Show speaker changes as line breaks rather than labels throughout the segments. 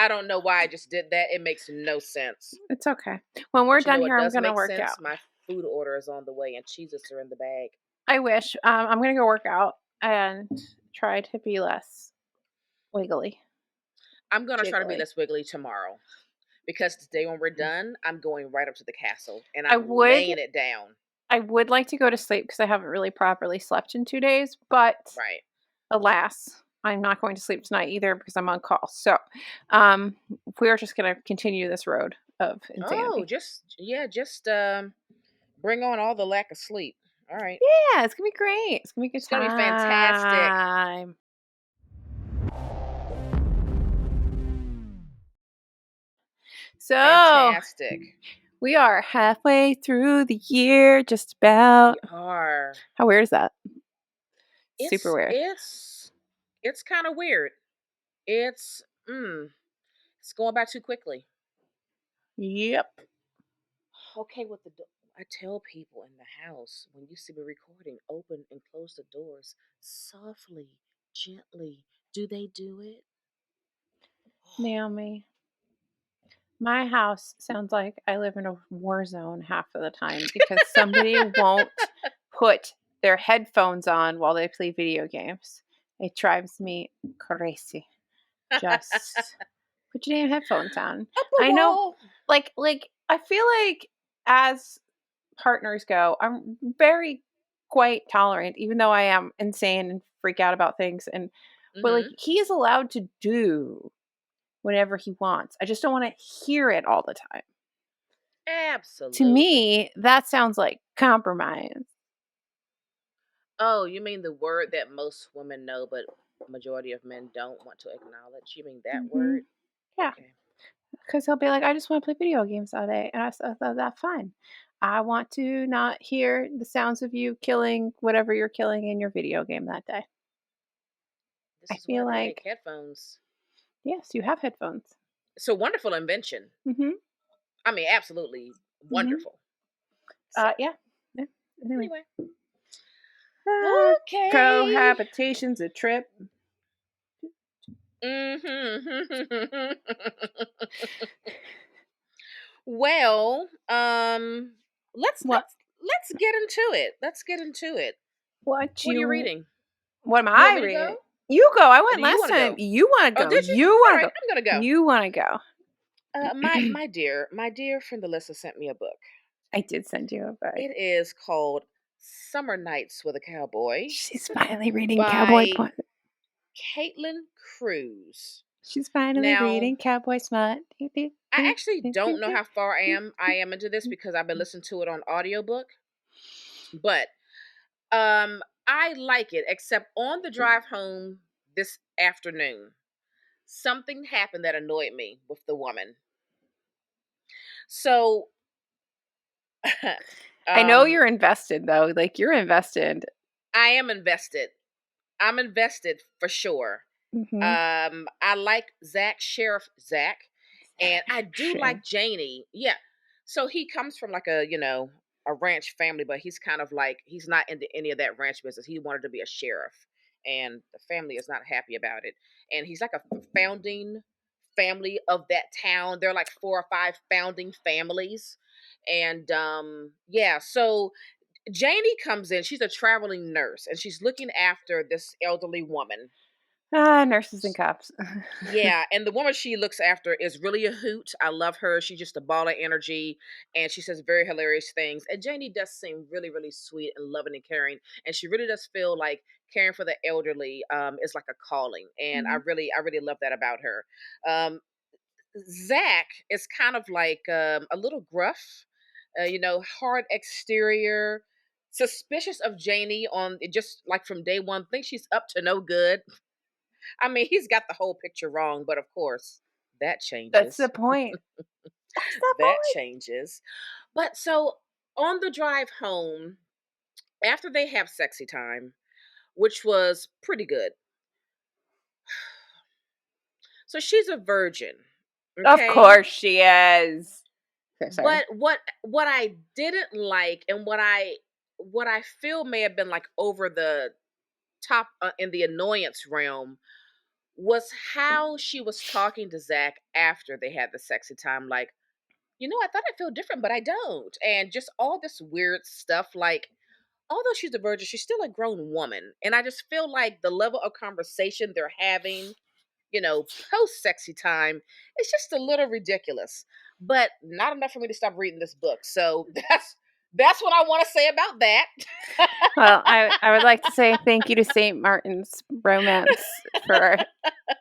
I don't know why I just did that. It makes no sense.
It's okay. When we're
But you know
done
what
here, I'm
does
gonna
make
work
sense?
out.
My food order is on the way and Cheez-Its are in the bag.
I wish. I'm gonna go work out and try to be less wiggly.
I'm going to try to be
Jiggly.
less wiggly tomorrow. Because today when we're done, I'm going right up to the castle and
I
I'm laying it down.
would like to go to sleep because I haven't really properly slept in 2 days, but
Right.
alas, I'm not going to sleep tonight either because I'm on call. So, we're just gonna continue this road of
Oh,
insanity.
just bring on all the lack of sleep. All right.
Yeah, it's gonna be great. It's gonna be a good
It's going to be fantastic.
time. So,
Fantastic.
we are halfway through the year, just about.
We are.
How weird is that? Super
It's
weird.
it's it's kind of weird. It's it's going by too quickly.
Yep.
Okay, with the I tell people in the house when you see me recording, open and close the doors softly, gently. Do they do it?
Naomi, my house sounds like I live in a war zone half of the time because somebody won't put their headphones on while they play video games. It drives me crazy. Just put your damn headphones on.
Up a
I know,
wall.
like I feel like as partners go, I'm very quite tolerant, even though I am insane and freak out about things. But like
Mm-hmm.
he is allowed to do whenever he wants. I just don't want to hear it all the time. To
Absolutely.
me, that sounds like compromise.
Oh, you mean the word that most women know, but majority of men don't want to acknowledge? You mean that
Hmm.
word?
Yeah,
Okay.
because he'll be like, I just want to play video games all day. And I said, that's fine. I want to not hear the sounds of you killing whatever you're killing in your video game that day.
This
I
is why
feel
they make
like,
headphones.
yes, you have headphones.
It's a wonderful invention.
Mm-hmm.
I mean, absolutely
Mm-hmm.
wonderful. So,
Yeah. Yeah. Anyway.
anyway.
Uh,
Okay.
cohabitation's a trip.
Mm-hmm. Well, let's
What?
let's let's get into it. Let's get into it. What are you reading?
What am
You want
I
me to go?
reading? You go. I
Or
went
do you
last
want to
time.
go?
You want to
Oh,
go.
did you?
You
All
want to
right,
go.
I'm gonna go.
You want to go.
My dear friend Alyssa sent me a book.
I did send you a book.
It is called Summer Nights with a Cowboy
She's finally reading Cowboy
by
Point.
Caitlin Cruz.
She's finally
Now,
reading Cowboy Smut.
I actually don't know how far I am into this because I've been listening to it on audiobook. But I like it, except on the drive home this afternoon, something happened that annoyed me with the woman. So
I know
um
you're invested though. Like you're invested.
I am invested. I'm invested for sure.
Mm-hmm.
I like Sheriff Zach, and I do
Shame.
like Janie. Yeah. So he comes from like a ranch family, but he's kind of like he's not into any of that ranch business. He wanted to be a sheriff, and the family is not happy about it. And he's like a founding family of that town. There are like 4 or 5 founding families, and yeah. So Janie comes in. She's a traveling nurse, and she's looking after this elderly woman.
Nurses and cops.
Yeah, and the woman she looks after is really a hoot. I love her. She's just a ball of energy, and she says very hilarious things. And Janie does seem really, really sweet and loving and caring, and she really does feel like caring for the elderly is like a calling, and I
Mhm.
really love that about her. Um, Zach is kind of like a little gruff, hard exterior, suspicious of Janie on just like from day one. Thinks she's up to no good. I mean, he's got the whole picture wrong, but of course, that
That's the
changes.
point. That's the
That
point.
changes. But so on the drive home, after they have sexy time, which was pretty good. So she's a virgin,
Of
okay?
course she is. Okay, sorry.
But what I didn't like and what I feel may have been like over the top in the annoyance realm was how she was talking to Zach after they had the sexy time. Like, I thought I'd feel different, but I don't. And just all this weird stuff. Like, although she's a virgin, she's still a grown woman. And I just feel like the level of conversation they're having, post sexy time, it's just a little ridiculous. But not enough for me to stop reading this book. So that's what I want to say about that.
Well, I would like to say thank you to St. Martin's Romance for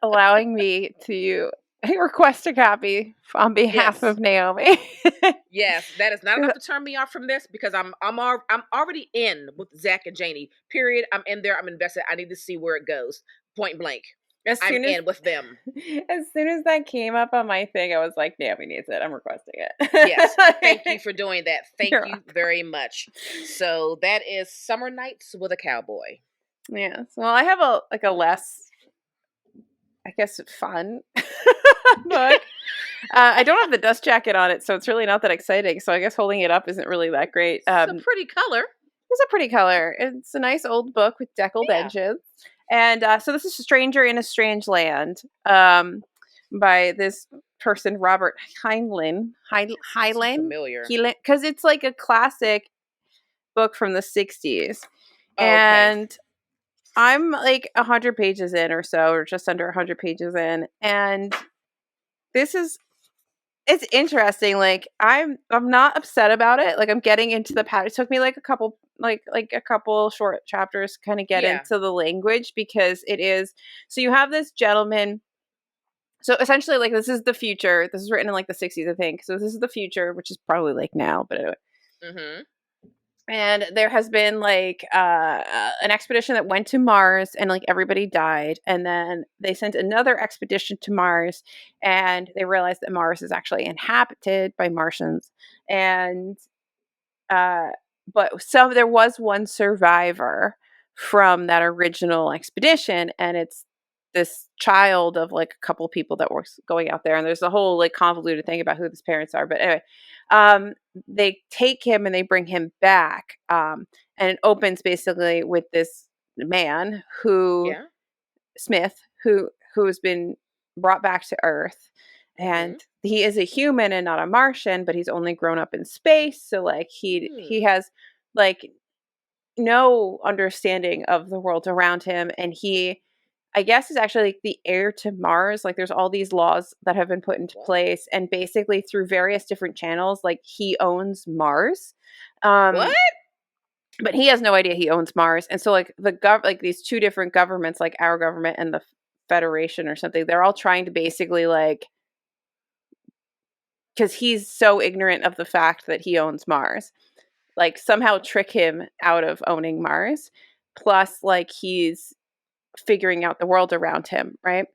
allowing me to request a copy on behalf
Yes.
of Naomi.
Yes, that is not enough to turn me off from this because I'm already in with Zach and Janie. Period. I'm in there. I'm invested. I need to see where it goes. Point blank. I'm in with them.
As soon as that came up on my thing, I was like, Naomi needs it. I'm requesting it.
Yes. Thank you for doing that. Thank
You're
you
welcome.
very much. So that is Summer Nights with a Cowboy.
Yes. Well, I have a less, I guess, fun book. I don't have the dust jacket on it, so it's really not that exciting. So I guess holding it up isn't really that great.
It's a pretty color.
It's a pretty color. It's a nice old book with deckled edges. And so this is Stranger in a Strange Land by this person, Robert Heinlein. Heinlein?
Familiar.
Because it's like a classic book from the 60s.
Oh,
and I'm like 100 pages in or so, or just under 100 pages in. And it's interesting. Like I'm not upset about it. Like I'm getting into the pattern. It took me like a couple short chapters to kind of get into the language because it is. So you have this gentleman. So essentially, like this is the future. This is written in like the 60s, I think. So this is the future, which is probably like now, but anyway.
Mm-hmm.
And there has been like an expedition that went to Mars and like everybody died. And then they sent another expedition to Mars and they realized that Mars is actually inhabited by Martians. And but there was one survivor from that original expedition, and it's this child of like a couple of people that were going out there, and there's a whole like convoluted thing about who his parents are. But anyway, they take him and they bring him back, and it opens basically with this man Smith, who has been brought back to Earth. And he is a human and not a Martian, but he's only grown up in space. So like he has like no understanding of the world around him. And he, I guess, is actually like the heir to Mars. Like there's all these laws that have been put into place. And basically through various different channels, like he owns Mars.
What?
But he has no idea he owns Mars. And so like like these two different governments, like our government and the Federation or something, they're all trying to basically like, because he's so ignorant of the fact that he owns Mars, like somehow trick him out of owning Mars. Plus, like he's figuring out the world around him, right?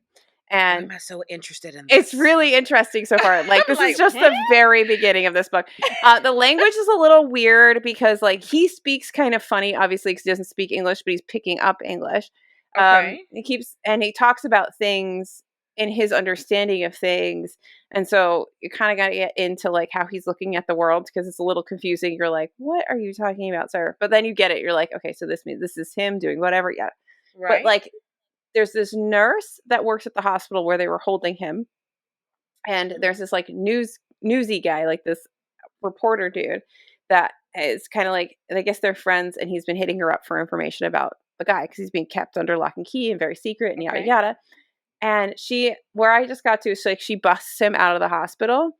And
why am I so interested in this?
It's really interesting so far. Like this is just the very beginning of this book. The language is a little weird because like he speaks kind of funny, obviously, because he doesn't speak English, but he's picking up English. He talks about things in his understanding of things. And so you kind of got to get into like how he's looking at the world because it's a little confusing. You're like, what are you talking about, sir? But then you get it. You're like, okay, so this means this is him doing whatever. Yeah. Right. But like there's this nurse that works at the hospital where they were holding him. And there's this like newsy guy, like this reporter dude that is kind of like, I guess they're friends, and he's been hitting her up for information about the guy because he's being kept under lock and key and very secret and yada yada. And where I just got to is like she busts him out of the hospital,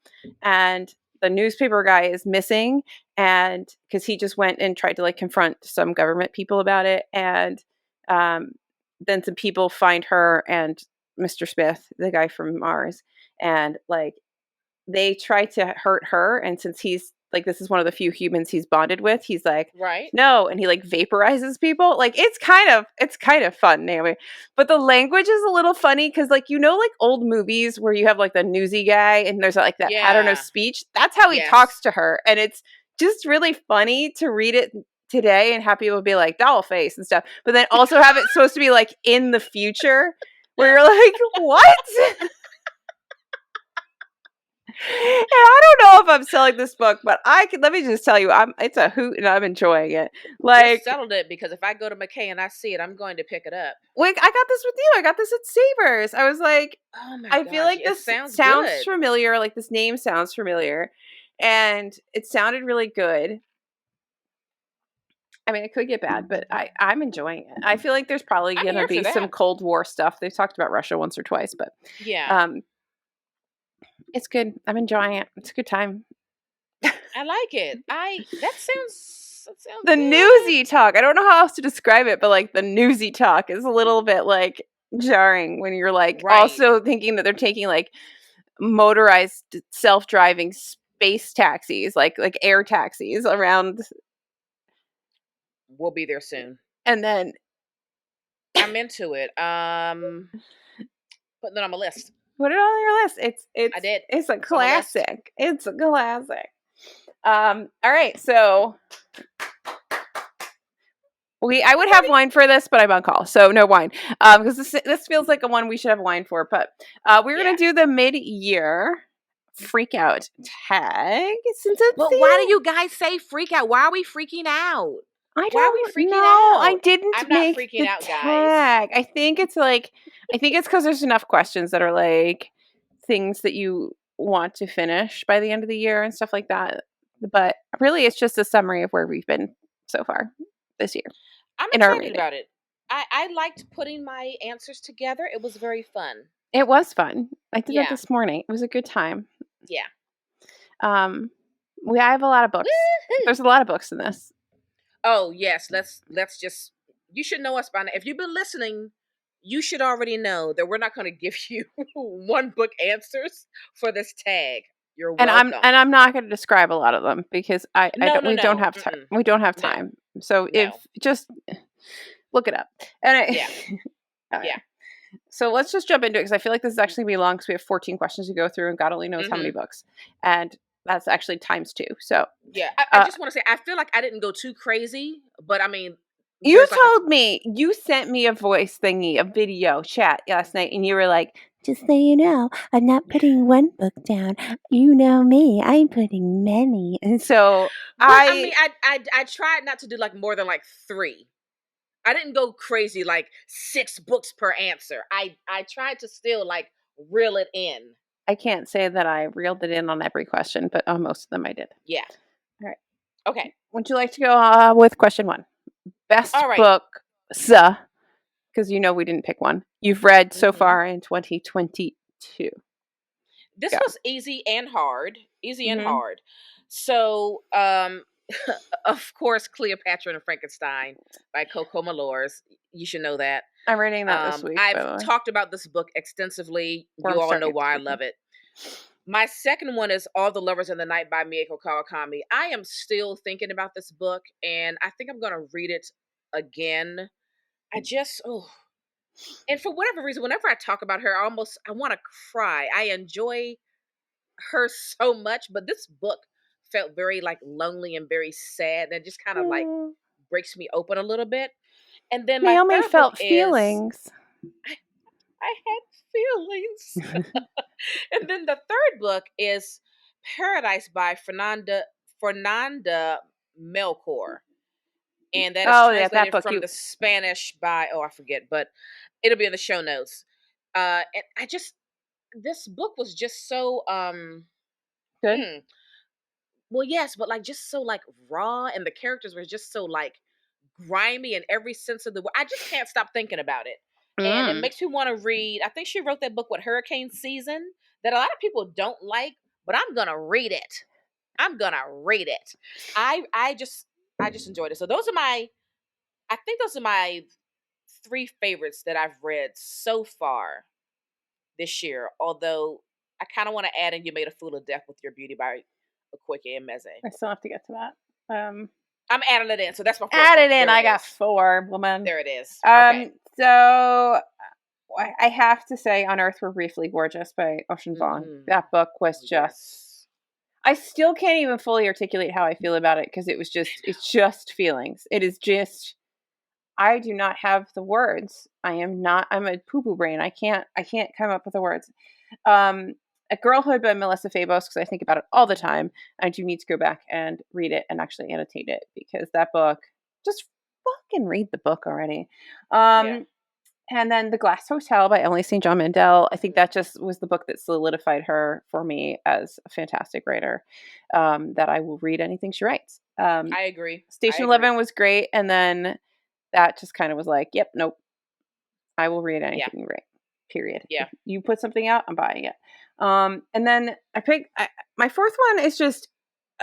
and the newspaper guy is missing, and because he just went and tried to like confront some government people about it, and then some people find her and Mr. Smith, the guy from Mars, and like they try to hurt her, and since he's like, this is one of the few humans he's bonded with, he's like, no, and he like vaporizes people. Like it's kind of fun, Naomi. But the language is a little funny because like like old movies where you have like the newsy guy and there's like that pattern of speech. That's how he talks to her, and it's just really funny to read it today and have people be like doll face and stuff, but then also have it supposed to be like in the future where you're like, what? And I don't know if I'm selling this book, but let me just tell you, it's a hoot and I'm enjoying it.
You
Like,
settled it because if I go to McKay and I see it, I'm going to pick it up.
I got this with you. I got this at Savers. I was like,
Oh my
I feel
gosh,
like
it
this
sounds
sounds
good.
familiar. Like this name sounds familiar, and it sounded really good. I mean, it could get bad, but I'm enjoying it. I feel like there's probably
I'm
going to
here for
be some
that.
Cold War stuff. They've talked about Russia once or twice, but
Yeah,
it's good. I'm enjoying it. It's a good time.
I like it. That sounds
The
good.
newsy talk. I don't know how else to describe it, but like the newsy talk is a little bit like jarring when you're like
Right.
also thinking that they're taking like motorized self-driving space taxis, like air taxis around,
We'll be there soon.
and then
I'm into it. Putting it on my list.
put it on your list.
I did.
It's a
It's on my list.
classic. It's a classic. All right, so I would have wine for this, but I'm on call, so no wine. Because this feels like a one we should have wine for. But we're gonna do the mid-year freakout tag since it's
But why do you guys say freak out? Why are we freaking out?
I
Why are we
don't
freaking
know. I
out?
didn't
I'm not
make
freaking
the
out, guys.
tag. I think it's because there's enough questions that are like things that you want to finish by the end of the year and stuff like that. But really, it's just a summary of where we've been so far this year
I'm
in our
excited
reading.
about it. I liked putting my answers together. It was very fun.
It was fun. I did that
Yeah.
this morning. It was a good time.
Yeah.
I have a lot of books.
Woo-hoo.
There's a lot of books in this.
Oh yes, let's just. You should know us by now. If you've been listening, you should already know that we're not going to give you one book answers for this tag. You're welcome.
And I'm not going to describe a lot of them because we don't have time.
Mm-mm.
We don't have
No.
time. So
No.
if just look it up. And
Yeah.
right.
Yeah.
So let's just jump into it because I feel like this is actually going to be long because we have 14 questions to go through and God only knows how many books. And that's actually times 2. So
yeah, I just want to say I feel like I didn't go too crazy, but I mean,
you told me, you sent me a voice thingy, a video chat last night, and you were like, just so you know, I'm not putting one book down. You know me, I'm putting many. And so
I tried not to do like more than like 3. I didn't go crazy like 6 books per answer. I tried to still like reel it in.
I can't say that I reeled it in on every question, but on most of them I did.
Yeah.
All right.
Okay.
Would you like to go with question 1? Best
All right.
book, because you know we didn't pick one, you've read so far in 2022.
This was easy and hard. So, of course, Cleopatra and Frankenstein by Coco Malors. You should know that.
I'm reading that this week.
I've talked about this book extensively. You all know why I love it. My second one is All the Lovers in the Night by Mieko Kawakami. I am still thinking about this book, and I think I'm going to read it again. And for whatever reason, whenever I talk about her, I want to cry. I enjoy her so much, but this book felt very like lonely and very sad, and just kind of like breaks me open a little bit. And then my third
felt
book
feelings.
I had feelings. And then the third book is Paradise by Fernanda Melchor. And that is translated from the Spanish by, I forget, but it'll be in the show notes. And this book was just so
good.
Well, yes, but like just so like raw, and the characters were just so like grimy in every sense of the word. I just can't stop thinking about it. And it makes me want to read. I think she wrote that book with Hurricane Season that a lot of people don't like, but I'm gonna read it. I just enjoyed it. So those are my 3 favorites that I've read so far this year. Although I kind of want to add in You Made a Fool of Death with Your Beauty by Okweke and Meze.
I still have to get to that.
I'm adding it in, so that's my first
add
one.
it in. I got 4, woman.
There it is. Okay.
So I have to say, On Earth We're Briefly Gorgeous by Ocean Vuong. That book was just. I still can't even fully articulate how I feel about it because it's just feelings. It is just. I do not have the words. I'm a poo-poo brain. I can't come up with the words. A Girlhood by Melissa Fabos, because I think about it all the time. I do need to go back and read it and actually annotate it, because that book, just fucking read the book already.
Yeah.
And then The Glass Hotel by Emily St. John Mandel. I think that just was the book that solidified her for me as a fantastic writer, that I will read anything she writes.
I agree. I
Station
agree.
11 was great. And then that just kind of was like, yep, nope, I will read
Yeah.
anything you write. Period.
Yeah.
If you put something out, I'm buying it. And then my fourth one is just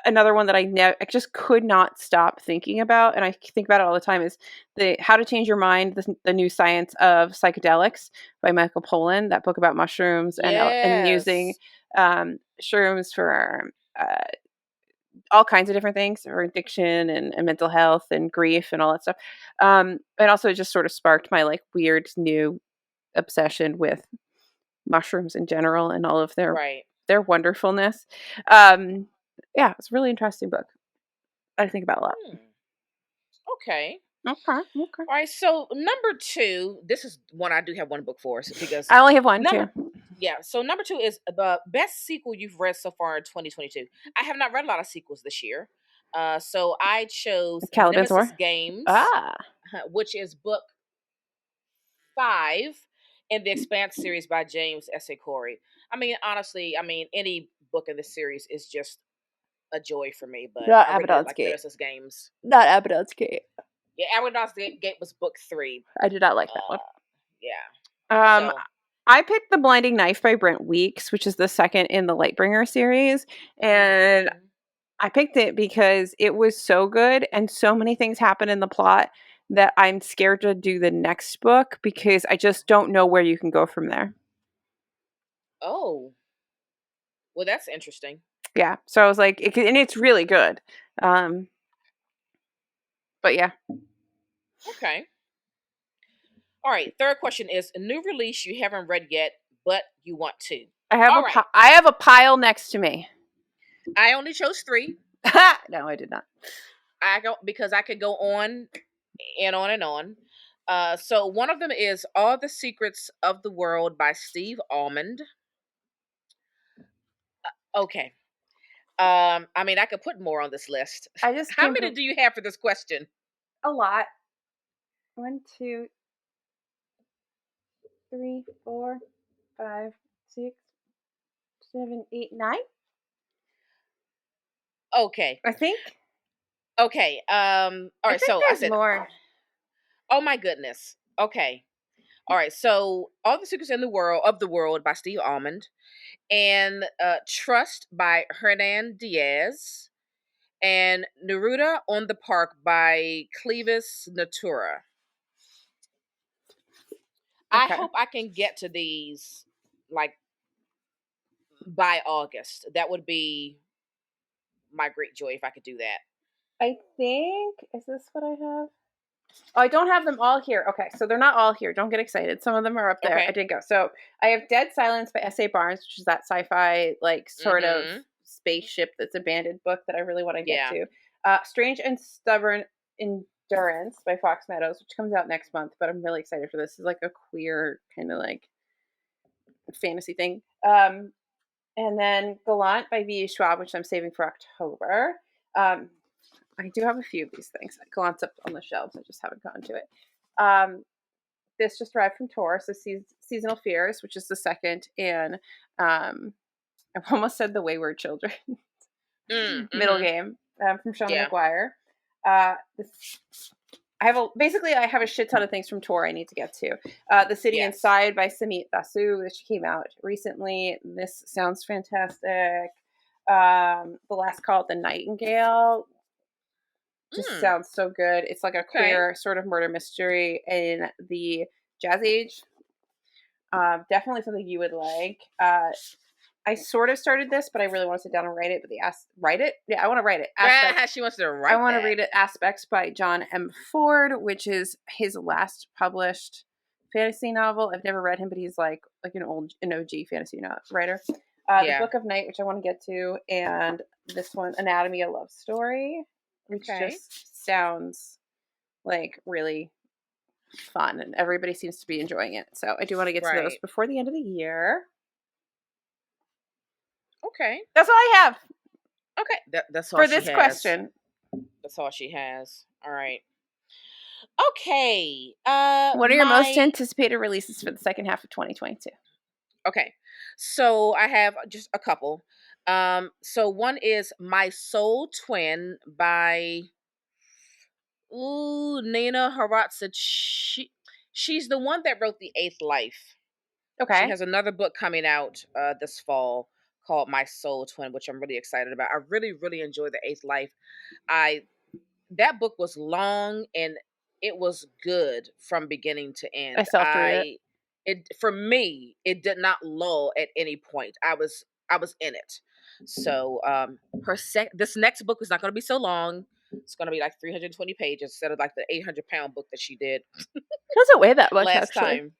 another one that I just could not stop thinking about, and I think about it all the time, is the How to Change Your Mind, the New Science of Psychedelics by Michael Pollan, that book about mushrooms and using
Yes.
shrooms for all kinds of different things, for addiction and mental health and grief and all that stuff. And also just sort of sparked my like weird new obsession with mushrooms in general and all of
Right.
their wonderfulness. Yeah, it's a really interesting book. I think about a lot.
Hmm. Okay.
Okay, okay.
All right. So number two, this is one I do have one book for us because
I only have one
number
too.
yeah. So number two is the best sequel you've read so far in 2022. I have not read a lot of sequels this year. So I chose
Caliban's
Nemesis
War.
Games,
Ah,
which is book 5 in the Expanse series by James S. A. Corey. I mean, honestly, I mean, any book in this series is just a joy for me, but
not
I really did
Abaddon's
like
Gate.
Nemesis Games.
Not Abaddon's Gate.
Yeah, Abaddon's Gate was book 3.
I did not like that one.
Uh, yeah.
Um,
So,
I picked The Blinding Knife by Brent Weeks, which is the second in the Lightbringer series, and
mhm.
I picked it because it was so good and so many things happen in the plot that I'm scared to do the next book because I just don't know where you can go from there.
Oh, well, that's interesting.
Yeah, so I was like, and it's really good. But yeah,
Okay. All right. Third question is a new release you haven't read yet, but you want to. All right.
I have a pile next to me.
I only chose 3.
No, I did not.
I go because I could go on and on and on. So one of them is All the Secrets of the World by Steve Almond. Okay. I mean, I could put more on this list.
I just
How
came
many
from
do you have for this question?
a lot. 1, 2, 3, 4, 5, 6, 7, 8, 9.
Okay.
I think.
Okay. All
I
right.
think
So I
there's
said,
more.
oh my goodness. Okay. All right. So All the Secrets in the World of the World by Steve Almond, and Trust by Hernan Diaz, and Neruda on the Park by Clevis Natura. I
Okay.
hope I can get to these like by August. That would be my great joy if I could do that.
I think, is this what I have? Oh, I don't have them all here. Okay, so they're not all here. Don't get excited. Some of them are up there. I
Okay.
didn't go. So I have Dead Silence by S.A. Barnes, which is that sci-fi, like, sort of
Mhm.
spaceship that's abandoned book that I really want to get
Yeah.
to. Strange and Stubborn Endurance by Fox Meadows, which comes out next month, but I'm really excited for this. It's like a queer kind of like fantasy thing. And then Gallant by V.E. Schwab, which I'm saving for October. I do have a few of these things. Gallant's up on the shelves. I just haven't gotten to it. This just arrived from Tor, so Seasonal Fears, which is the second in, I almost said The Wayward Children, middle
Mhm.
game, from Shona
Yeah.
McGuire. I have a shit ton of things from Tor I need to get to. The City
Yes.
Inside by Samit Basu, which came out recently. This sounds fantastic. The Last Call at the Nightingale just
Mm.
sounds so good. It's like a
Okay.
queer sort of murder mystery in the Jazz Age. Definitely something you would like. I sort of started this, but I really want to sit down and write it. But write it? Yeah, I want to write it. Aspects.
She wants to
I
write
want to
that.
read it. Aspects by John M. Ford, which is his last published fantasy novel. I've never read him, but he's like an OG fantasy writer. The
Yeah.
Book of Night, which I want to get to, and this one, Anatomy, a Love Story, which
Okay.
just sounds like really fun, and everybody seems to be enjoying it. So I do want to get to those
Right.
before the end of the year.
Okay.
That's all I have
Okay. That's all
for
she
this
has.
question.
That's all she has. All right. Okay.
What are your most
My
anticipated releases for the second half of 2022?
Okay. So I have just a couple. So one is My Soul Twin by Nina Haratsa. She's the one that wrote The Eighth Life. She
Okay.
has another book coming out this fall called My Soul Twin, which I'm really excited about. I really, really enjoy The Eighth Life. I That book was long and it was good from beginning to
I
end.
still have to read it.
It for me, it did not lull at any point. I was in it. So this next book is not going to be so long. It's going to be like 320 pages instead of like the 800-pound book that she did
Doesn't weigh that much,
last
actually.
time.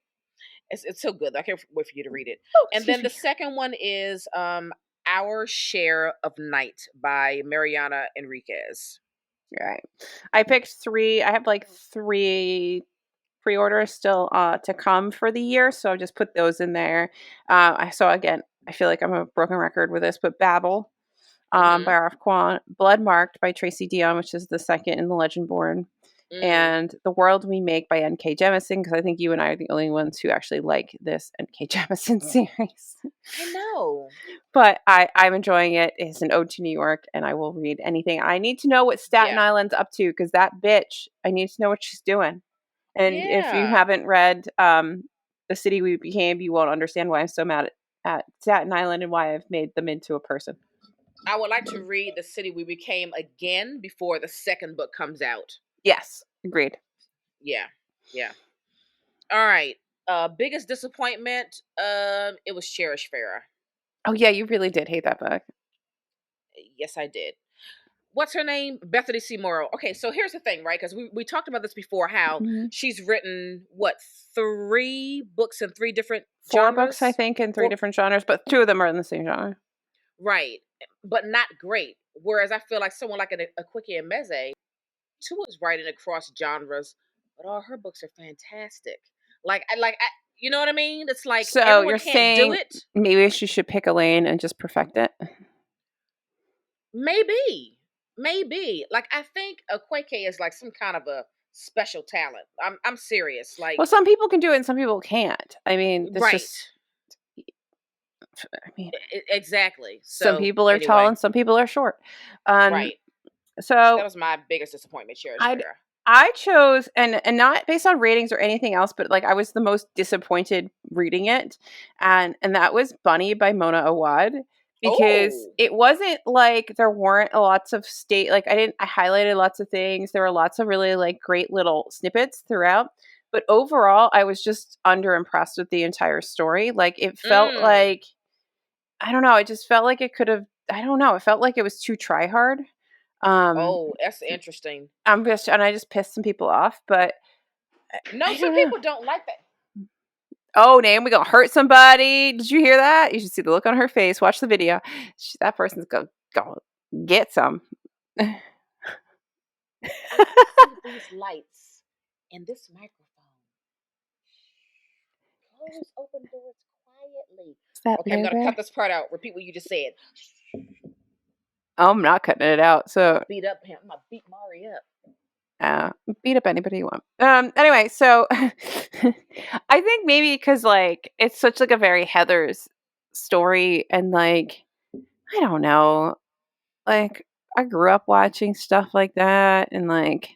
It's so good. I can't wait for you to read it.
Oh,
And
excuse
then the
me.
second one is Our Share of Night by Mariana Enriquez.
Right. I picked 3. I have like 3 pre-orders still to come for the year, so I just put those in there. So again, I feel like I'm a broken record with this, but Babel by
Mm-hmm.
R.F. Kuang, Blood Marked by Tracy Dion, which is the second in the Legendborn,
Mm.
and The World We Make by N.K. Jemisin, because I think you and I are the only ones who actually like this N.K. Jemisin series.
I know.
But I'm enjoying it. It's an ode to New York, and I will read anything. I need to know what Staten
Yeah.
Island's up to, because that bitch, I need to know what she's doing. And if you
Yeah.
haven't read The City We Became, you won't understand why I'm so mad at Staten Island and why I've made them into a person.
I would like to read The City We Became again before the second book comes out.
Yes, agreed.
Yeah. Yeah. All right. Biggest disappointment, it was Cherish Farah.
Oh yeah, you really did hate that book.
Yes, I did. What's her name? Bethany C. Morrow. Okay, so here's the thing, right? Because we talked about this before, how
Mhm.
she's written what, 3 books in 3 different
4 books, I
genres?
think, in 3
Four,
different genres, but 2 of them are in the same genre.
right. But not great. Whereas I feel like someone like a Quickie and Meze, too, is writing across genres, but all her books are fantastic. You know what I mean? It's like
So
everyone
you're
can't do
saying
it.
maybe she should pick a lane and just perfect it?
Maybe, maybe. Like I think a Quake is like some kind of a special talent. I'm serious. Like
Well, some people can do it and some people can't. I mean, that's
right,
just, I mean,
exactly.
some
So
people are tall
anyway,
and some people are short. Um,
right. So that
so
was my biggest disappointment, Cherish
I
Farah.
I chose, and not based on ratings or anything else, but like I was the most disappointed reading it, and that was Bunny by Mona Awad, because
Oh,
it wasn't like there weren't lots of I highlighted lots of things. There were lots of really like great little snippets throughout, but overall I was just underimpressed with the entire story. Like it felt
mm.
like, I don't know, it just felt like it could have, I don't know, it felt like it was too try hard. Um
Oh, that's interesting.
I just pissed some people off, but
No,
I
some
don't know.
people don't like that.
Oh, Naomi gonna hurt somebody. Did you hear that? You should see the look on her face. Watch the video. That person's gonna get some.
I can see these lights and this microphone. Close open doors quietly.
Is that
Okay, I'm
Leo
gonna cut
Bear?
this part out. Repeat what you just said.
Oh, I'm not cutting it out.
I'm gonna
So
beat up him. I'm gonna beat Mari up.
uh, beat up anybody you want. Anyway, so I think maybe because like it's such like a very Heather's story, and like I don't know, like I grew up watching stuff like that, and like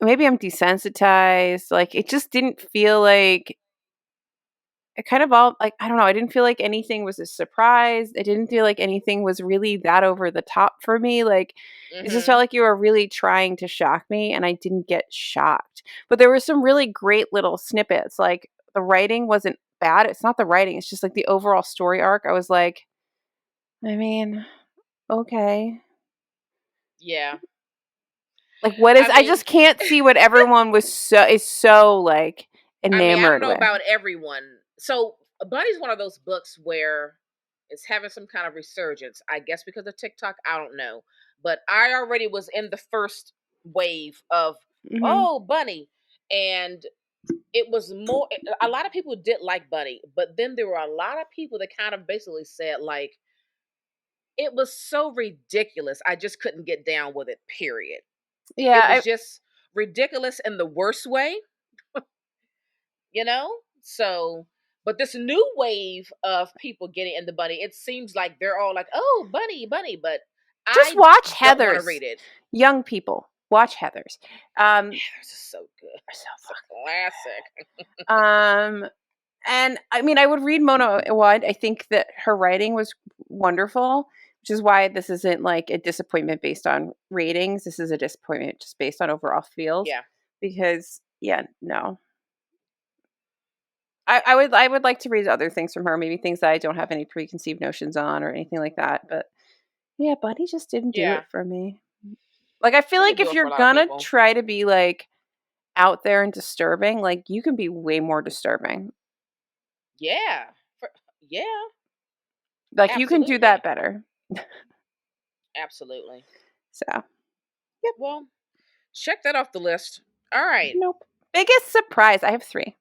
maybe I'm desensitized. Like it just didn't feel like it kind of all like, I don't know. I didn't feel like anything was a surprise. I didn't feel like anything was really that over the top for me. Like it just felt
Mm-hmm.
like you were really trying to shock me, and I didn't get shocked. But there were some really great little snippets. Like the writing wasn't bad. It's not the writing. It's just like the overall story arc. I was like, I mean, okay.
Yeah.
Like what is,
I
I
mean,
just can't see what everyone is so like
I don't
enamored
know
with.
about everyone. So, Bunny's one of those books where it's having some kind of resurgence. I guess because of TikTok. I don't know, but I already was in the first wave of
Mhm.
oh Bunny, and it was more. A lot of people did like Bunny, but then there were a lot of people that kind of basically said like, it was so ridiculous. I just couldn't get down with it, period.
Yeah,
It was
I
just ridiculous in the worst way, you know? So, but this new wave of people getting into Bunny, it seems like they're all like, "Oh, Bunny, Bunny," but
just
I
watch
don't want to
Heathers.
read it.
Young people, watch Heathers.
This is so good.
So
It's a classic.
fun. And I mean, I would read Mona Awad. I think that her writing was wonderful, which is why this isn't like a disappointment based on ratings. This is a disappointment just based on overall feels.
Yeah.
Because yeah, no. I would like to read other things from her, maybe things that I don't have any preconceived notions on or anything like that. But yeah, Bunny just didn't do
Yeah.
it for me. Like I feel
It
like
didn't do
if
it for
you're
a lot of
gonna
people.
try to be like out there and disturbing, like you can be way more disturbing.
Yeah. For, yeah.
Like you can do that
Absolutely.
better.
Absolutely.
So yep.
Well, check that off the list. All right.
Nope. Biggest surprise. I have 3.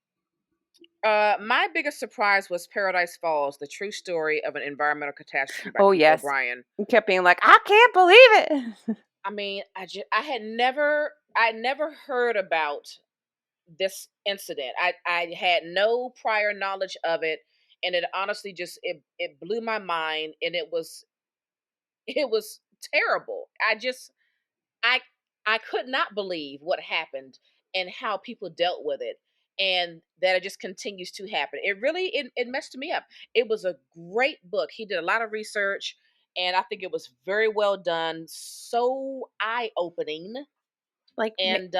My biggest surprise was Paradise Falls, the true story of an environmental catastrophe by
Oh
Keith
yes.
O'Brien.
You kept being like, I can't believe it.
I mean, I never heard about this incident. I had no prior knowledge of it, and it honestly just it blew my mind, and it was terrible. I I could not believe what happened and how people dealt with it, and that it just continues to happen. It really it messed me up. It was a great book. He did a lot of research, and I think it was very well done, so eye-opening,
Like
and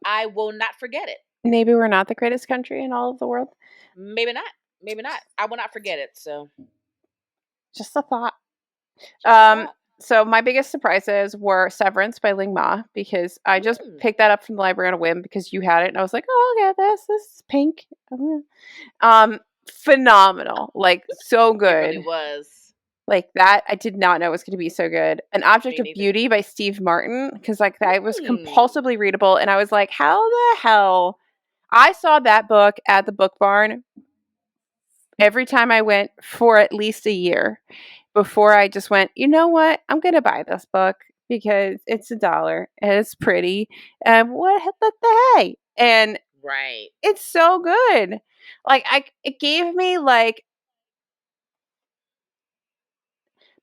I will not forget it.
maybe we're not the greatest country in all of the world.
Maybe not. Maybe not. I will not forget it. So,
Just a thought.
just a
Um,
thought.
so my biggest surprises were Severance by Ling Ma because I just
Mm,
picked that up from the library on a whim because you had it and I was like, oh, look at this. This is pink. Um, phenomenal. Like so
it really
good.
was.
Like that, I did not know was going to be so good. An Object
Me
of
neither.
Beauty by Steve Martin because like that was
Mm,
compulsively readable, and I was like, how the hell? I saw that book at the Book Barn every time I went for at least a year before I just went, you know what? I'm going to buy this book because it's $1 and it's pretty. And what the hey? And
right.
it's so good. Like it gave me like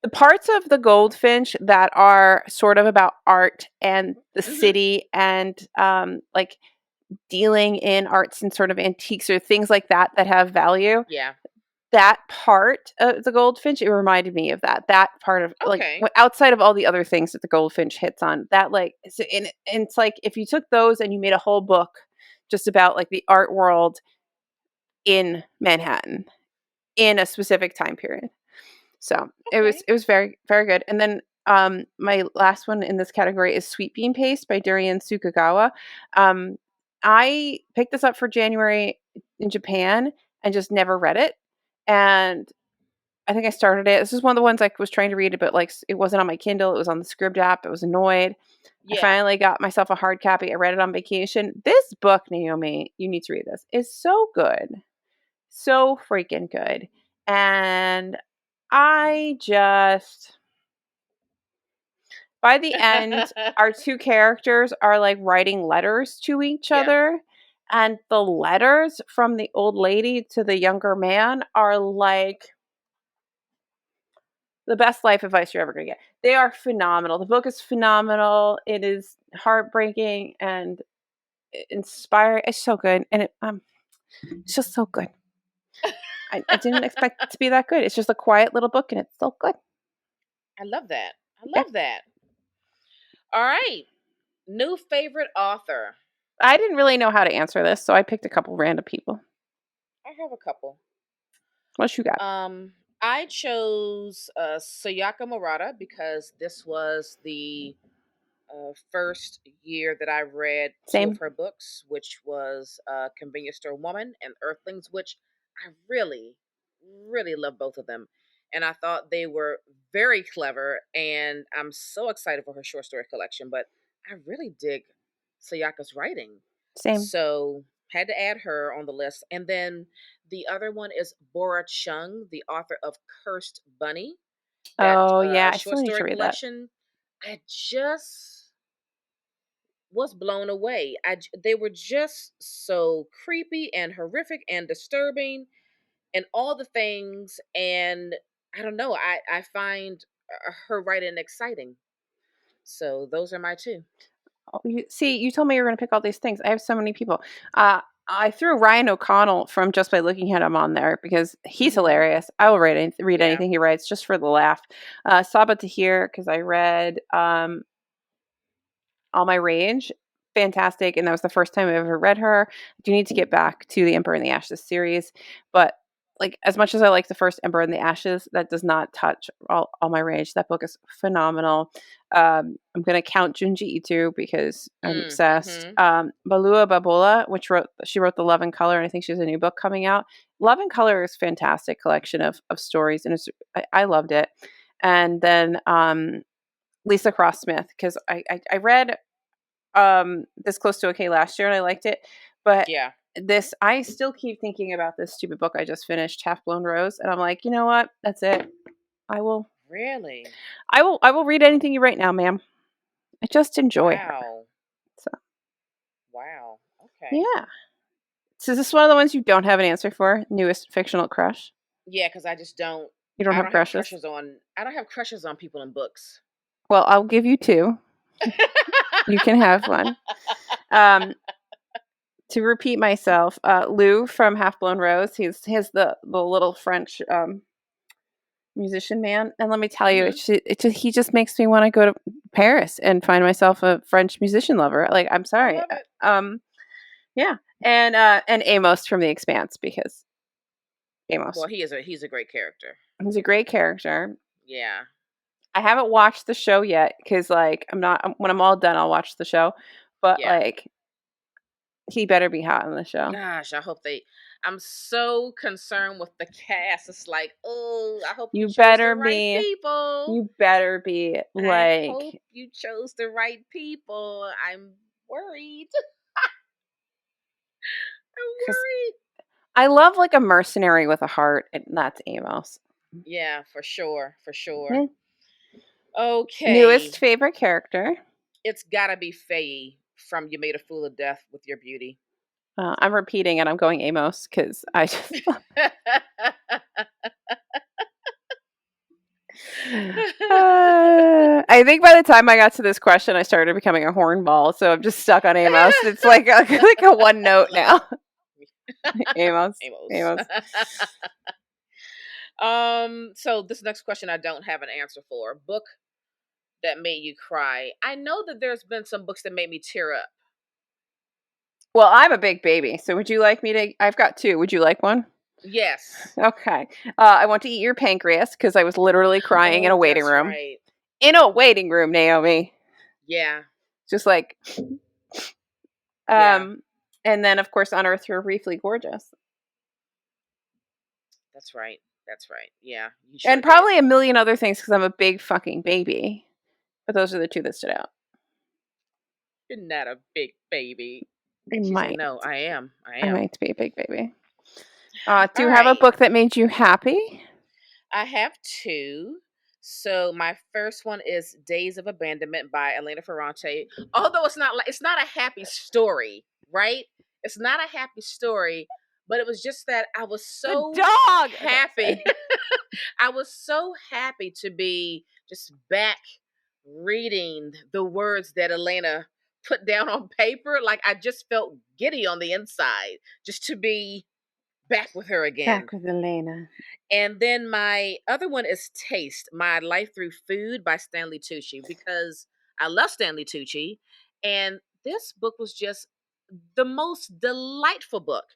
the parts of the Goldfinch that are sort of about art and the
Hmm.
city and like dealing in arts and sort of antiques or things like that that have value.
Yeah.
That part of the Goldfinch, it reminded me of that part of like
Okay.
outside of all the other things that the Goldfinch hits on. That like, and it's like if you took those and you made a whole book just about like the art world in Manhattan in a specific time period. So
Okay.
it was very very good. And then my last one in this category is Sweet Bean Paste by Durian Sukagawa. Um, I picked this up for January in Japan and just never read it. And I think I started it. This is one of the ones I was trying to read it, but like it wasn't on my Kindle. It was on the Scribd app. I was annoyed. I
Yeah.
finally got myself a hard copy. I read it on vacation. This book, Naomi, you need to read this. Is so good. So freaking good. And I just by the end, our 2 characters are like writing letters to each
Yeah.
other. And the letters from the old lady to the younger man are like the best life advice you're ever going to get. They are phenomenal. The book is phenomenal. It is heartbreaking and inspiring. It's so good. And it's just so good. I didn't expect it to be that good. It's just a quiet little book and it's so good.
I love that. I
Yeah.
love that. All right. New favorite author.
I didn't really know how to answer this, so I picked a couple random people.
I have a couple.
What you got?
Um, I chose Sayaka Murata because this was the first year that I read two of
Same.
her books, which was Convenience Store Woman and Earthlings, which I really, really love both of them. And I thought they were very clever, and I'm so excited for her short story collection. But I really dig Sayaka's writing.
Same.
So had to add her on the list. And then the other one is Bora Chung, the author of Cursed Bunny. that
Oh, yeah, I
short
still need to
story
read that.
collection. I just was blown away. They were just so creepy and horrific and disturbing and all the things. And I don't know. I find her writing exciting. So those are my two.
Oh, you told me you were gonna pick all these things. I have so many people. I threw Ryan O'Connell from just by looking at him on there because he's
Hmm.
hilarious. I will read
Yeah.
anything he writes just for the laugh. Saba Tahir because I read All My Rage. Fantastic, and that was the first time I ever read her. I do need to get back to the Emperor and the Ashes series, but like as much as I like the first Emperor and the Ashes, that does not touch All My Rage. That book is phenomenal. I'm gonna count Junji Ito because I'm obsessed.
Mm-hmm.
Balua Babola, she wrote The Love and Color, and I think she has a new book coming out. Love and Color is a fantastic collection of stories, and I loved it. And then Lisa Cross Smith because I read This Close to Okay last year and I liked it, but
Yeah.
this I still keep thinking about this stupid book I just finished, Half Blown Rose, and I'm like, you know what? That's it. I will
Really?
I will read anything you write now, ma'am. I just enjoy her.
Wow.
So
Wow. Okay.
yeah. So is this one of the ones you don't have an answer for? Newest fictional crush?
Yeah, because I just don't.
You don't
I
have
don't have
crushes?
crushes on. I don't have crushes on people in books.
Well, I'll give you two. You can have one. Um, to repeat myself, Lou from Half Blown Rose, he has the little French musician man, and let me tell you,
Hmm.
he just makes me want to go to Paris and find myself a French musician lover. Like, I'm
I
sorry,
love it.
yeah, and Amos from The Expanse because Amos,
Well, he's a great character.
he's a great character.
Yeah.
I haven't watched the show yet because like when I'm all done, I'll watch the show, but
Yeah.
like he better be hot in the show.
Gosh, I hope they. I'm so concerned with the cast. It's like, oh, I hope you
You
chose the
better
right
be.
people.
You better be
I hope
like
you chose the right people. I'm worried. I'm
because
worried.
I love like a mercenary with a heart, and that's Amos.
Yeah, for sure. For sure.
Yeah. Newest
Okay.
favorite character.
It's gotta be Faye from You Made a Fool of Death with Your Beauty.
I'm repeating and I'm going Amos because I just. I think by the time I got to this question, I started becoming a hornball, so I'm just stuck on Amos. It's like like a one note now. Amos,
Amos.
Amos.
So this next question I don't have an answer for. Book that made you cry. I know that there's been some books that made me tear up.
Well, I'm a big baby, so would you like me to? I've got two. Would you like one?
Yes.
Okay. I want to eat your pancreas because I was literally crying in a
Oh,
waiting
that's
room.
right.
In a waiting room, Naomi.
Yeah.
Just like,
Yeah.
and then of course, Unearthed Her Briefly Gorgeous.
That's right. That's right. Yeah. You sure
And
did.
probably a million other things because I'm a big fucking baby. But those are the two that stood out.
You're not a big baby.
I
She said,
might.
no, I am. I
I
am.
might be a big baby. Do
All
you have a
right.
book that made you happy?
I have two. So my first one is Days of Abandonment by Elena Ferrante. Although it's not a happy story, right? It's not a happy story, but it was just that I was
The
so
dog. Okay,
happy.
sorry.
I was so happy to be just back reading the words that Elena put down on paper. Like I just felt giddy on the inside just to be back with her again.
Back with Elena.
And then my other one is Taste, My Life Through Food by Stanley Tucci, because I love Stanley Tucci. And this book was just the most delightful book.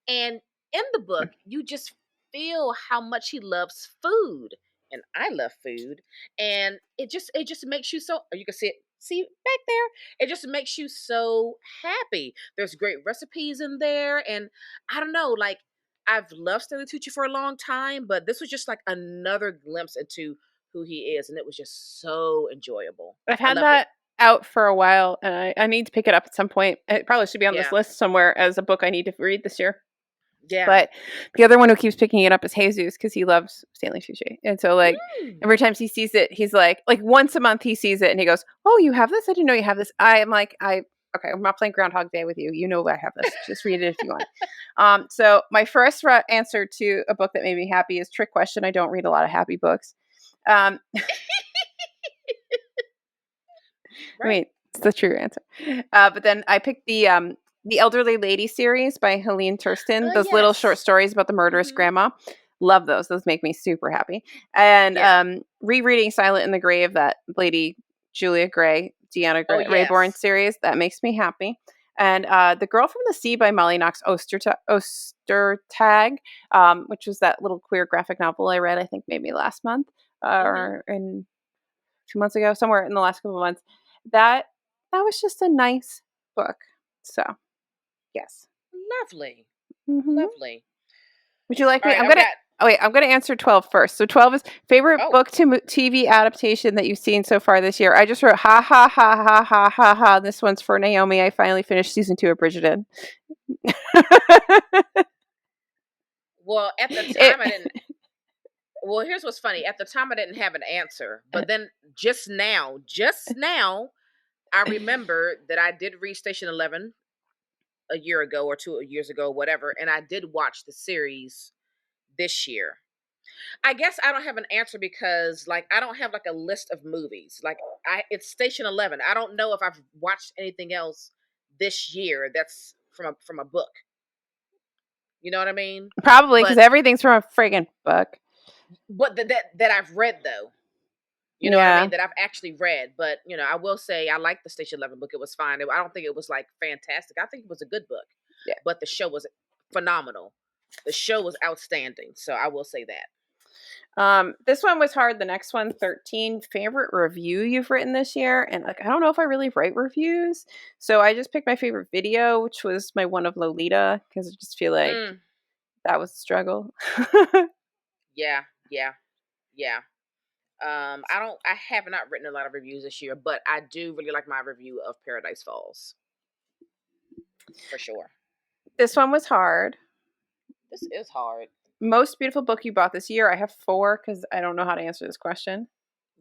And in the book, you just feel how much he loves food. And I love food. And it just makes you so you can see back there. It just makes you so happy. There's great recipes in there. And I don't know, like I've loved Stanley Tucci for a long time, but this was just like another glimpse into who he is, and it was just so enjoyable.
I've
I
had
loved it.
that out for a while, and I need to pick it up at some point. It probably should be on this
Yeah,
list somewhere as a book I need to read this year.
Yeah.
But the other one who keeps picking it up is Jesus because he loves Stanley Tucci. And so, like,
Mm.
every time he sees it, he's like once a month he sees it and he goes, "Oh, you have this? I didn't know you have this." I'm like, okay, I'm not playing Groundhog Day with you. You know I have this. Just read it if you want. So my first answer to a book that made me happy is Trick Question. I don't read a lot of happy books.
Right.
I mean, it's the true answer. But then I picked the Elderly Lady series by Helene Thurston. Those little short
Yes.
stories about the murderous grandma. Love those. Those make me super happy. And
Yeah.
rereading Silent in the Grave, that Lady Julia Gray, Deanna
Oh,
Rayborn
yes.
series, that makes me happy. And The Girl from the Sea by Molly Knox Ostertag, which was that little queer graphic novel I read, I think maybe last month or in 2 months ago, somewhere in the last couple of months. That was just a nice book. So, yes.
Lovely.
Mm-hmm.
Lovely.
Would you like
All
me?
right. I've got.
I'm gonna answer 12 first. So 12 is favorite
Oh.
book to TV adaptation that you've seen so far this year. I just wrote ha ha ha ha ha ha ha. This one's for Naomi. I finally finished season 2 of Bridgerton.
Well, at the
It,
time I didn't. Well, here's what's funny. At the time I didn't have an answer, but then just now, I remember that I did read Station 11 a year ago or 2 years ago, whatever, and I did watch the series this year. I guess I don't have an answer because like I don't have like a list of movies. Like it's Station 11. I don't know if I've watched anything else this year that's from a book. You know what I mean?
probably because
But
everything's from a friggin' book.
that I've read though. You know what I
Yeah.
mean? That I've actually read. But I will say I liked the Station 11 book. It was fine. I don't think it was like fantastic. I think it was a good book.
Yeah.
But the show was phenomenal. The show was outstanding. So I will say that.
This one was hard. The next one, 13, favorite review you've written this year. And like, I don't know if I really write reviews. So I just picked my favorite video, which was my one of Lolita, because I just feel like that was a struggle.
Yeah. I have not written a lot of reviews this year, but I do really like my review of Paradise Falls. For sure.
This one was hard.
This is hard.
Most beautiful book you bought this year. I have 4 because I don't know how to answer this question.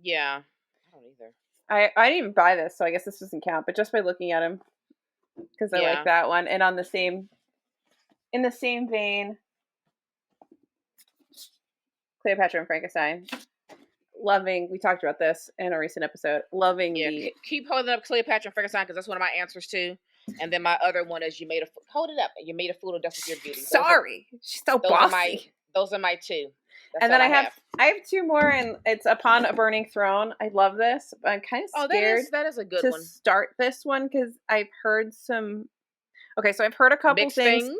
Yeah. I don't either.
I didn't even buy this, so I guess this doesn't count. But just by looking at him, because I like that one. And in the same vein, Cleopatra and Frankenstein. Loving, we talked about this in a recent episode. Loving the.
Keep holding up Cleopatra and Frankenstein because that's one of my answers too. And then my other one is hold it up. You made a fool of death with your beauty.
She's so bossy.
Those are my 2. That's
and then I have 2 more, and it's Upon a Burning Throne. I love this, but I'm kind of scared.
That is a good one.
Start this one because I've heard some. Okay, so I've heard a couple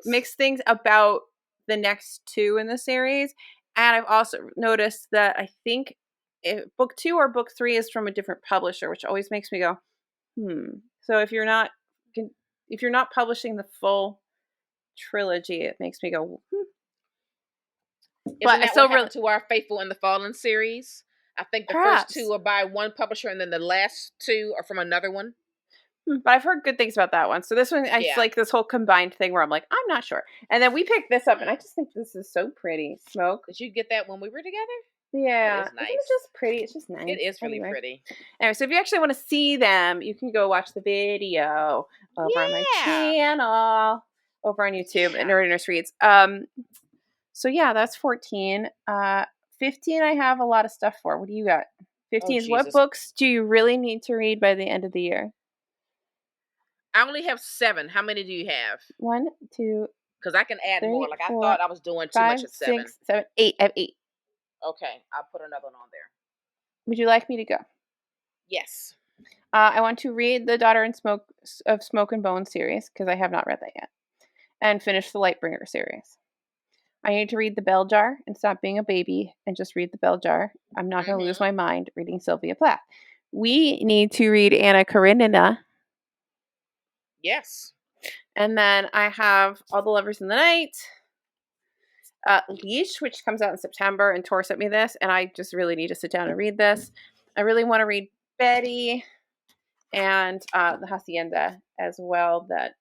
mixed things about the next 2 in the series, and I've also noticed that I think book 2 or book 3 is from a different publisher, which always makes me go, So if you're not publishing the full trilogy, it makes me go,
Isn't that what happened to our Faithful and the Fallen series? I think the first 2 are by one publisher, and then the last 2 are from another one.
But I've heard good things about that one. So this one, it's like this whole combined thing where I'm like, I'm not sure. And then we picked this up, and I just think this is so pretty. Smoke.
Did you get that when we were together?
Yeah.
It is nice.
It's just pretty. It's just nice.
It is really pretty.
Anyway, so if you actually want to see them, you can go watch the video over on my channel, over on YouTube at Nerdy Nurse Reads. So yeah, that's 14. 15, I have a lot of stuff for. What do you got? 15 is what books do you really need to read by the end of the year?
I only have 7. How many do you have?
1, 2.
Because I can add
3,
more. Like
4,
I thought I was doing too
5,
much at 7.
6, 7, 8. I have 8.
Okay, I'll put another one on there.
Would you like me to go?
Yes.
I want to read the Daughter of Smoke and Bone series because I have not read that yet, and finish the Lightbringer series. I need to read The Bell Jar and stop being a baby and just read The Bell Jar. I'm not going to lose my mind reading Sylvia Plath. We need to read Anna Karenina.
Yes.
And then I have All the Lovers in the Night, Leash, which comes out in September, and Tor sent me this, and I just really need to sit down and read this. I really want to read Betty and The Hacienda as well, that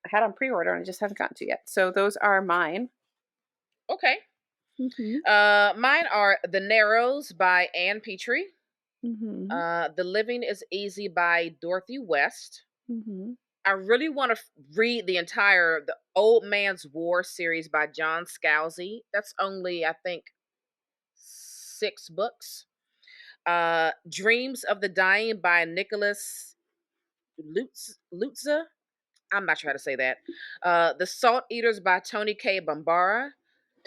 had on pre-order and I just haven't gotten to yet. So those are mine.
Okay. Mine are The Narrows by Anne Petrie. The Living is Easy by Dorothy West. I really want to read the Old Man's War series by John Scalzi. That's only, I think, 6 books. Dreams of the Dying by Nicholas Lutza. I'm not sure how to say that. The Salt Eaters by Tony K. Bambara.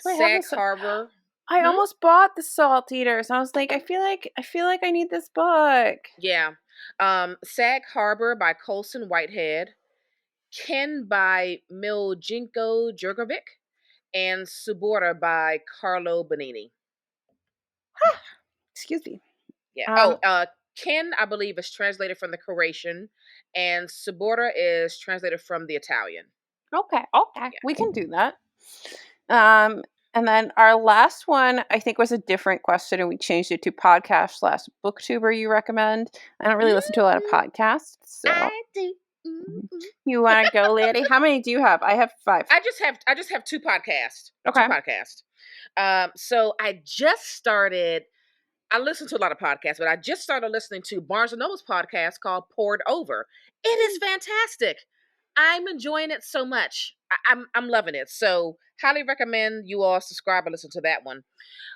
Sag Harbor.
I almost bought The Salt Eaters. I was like, I feel like I need this book.
Yeah. Sag Harbor by Colson Whitehead. Ken by Miljinko Jurgovic. And Subora by Carlo Bonini.
Excuse me.
Yeah. Ken, I believe, is translated from the Croatian, and Subora is translated from the Italian.
Okay. Yeah. We can do that. And then our last one, I think, was a different question, and we changed it to podcast/booktuber you recommend. I don't really listen to a lot of podcasts, so
I do.
You want to go, lady? How many do you have? I have 5.
I just have 2 podcasts.
Okay.
2 podcasts. So I just started. I listen to a lot of podcasts, but I just started listening to Barnes & Noble's podcast called Poured Over. It is fantastic. I'm enjoying it so much. I'm loving it. So highly recommend you all subscribe and listen to that one.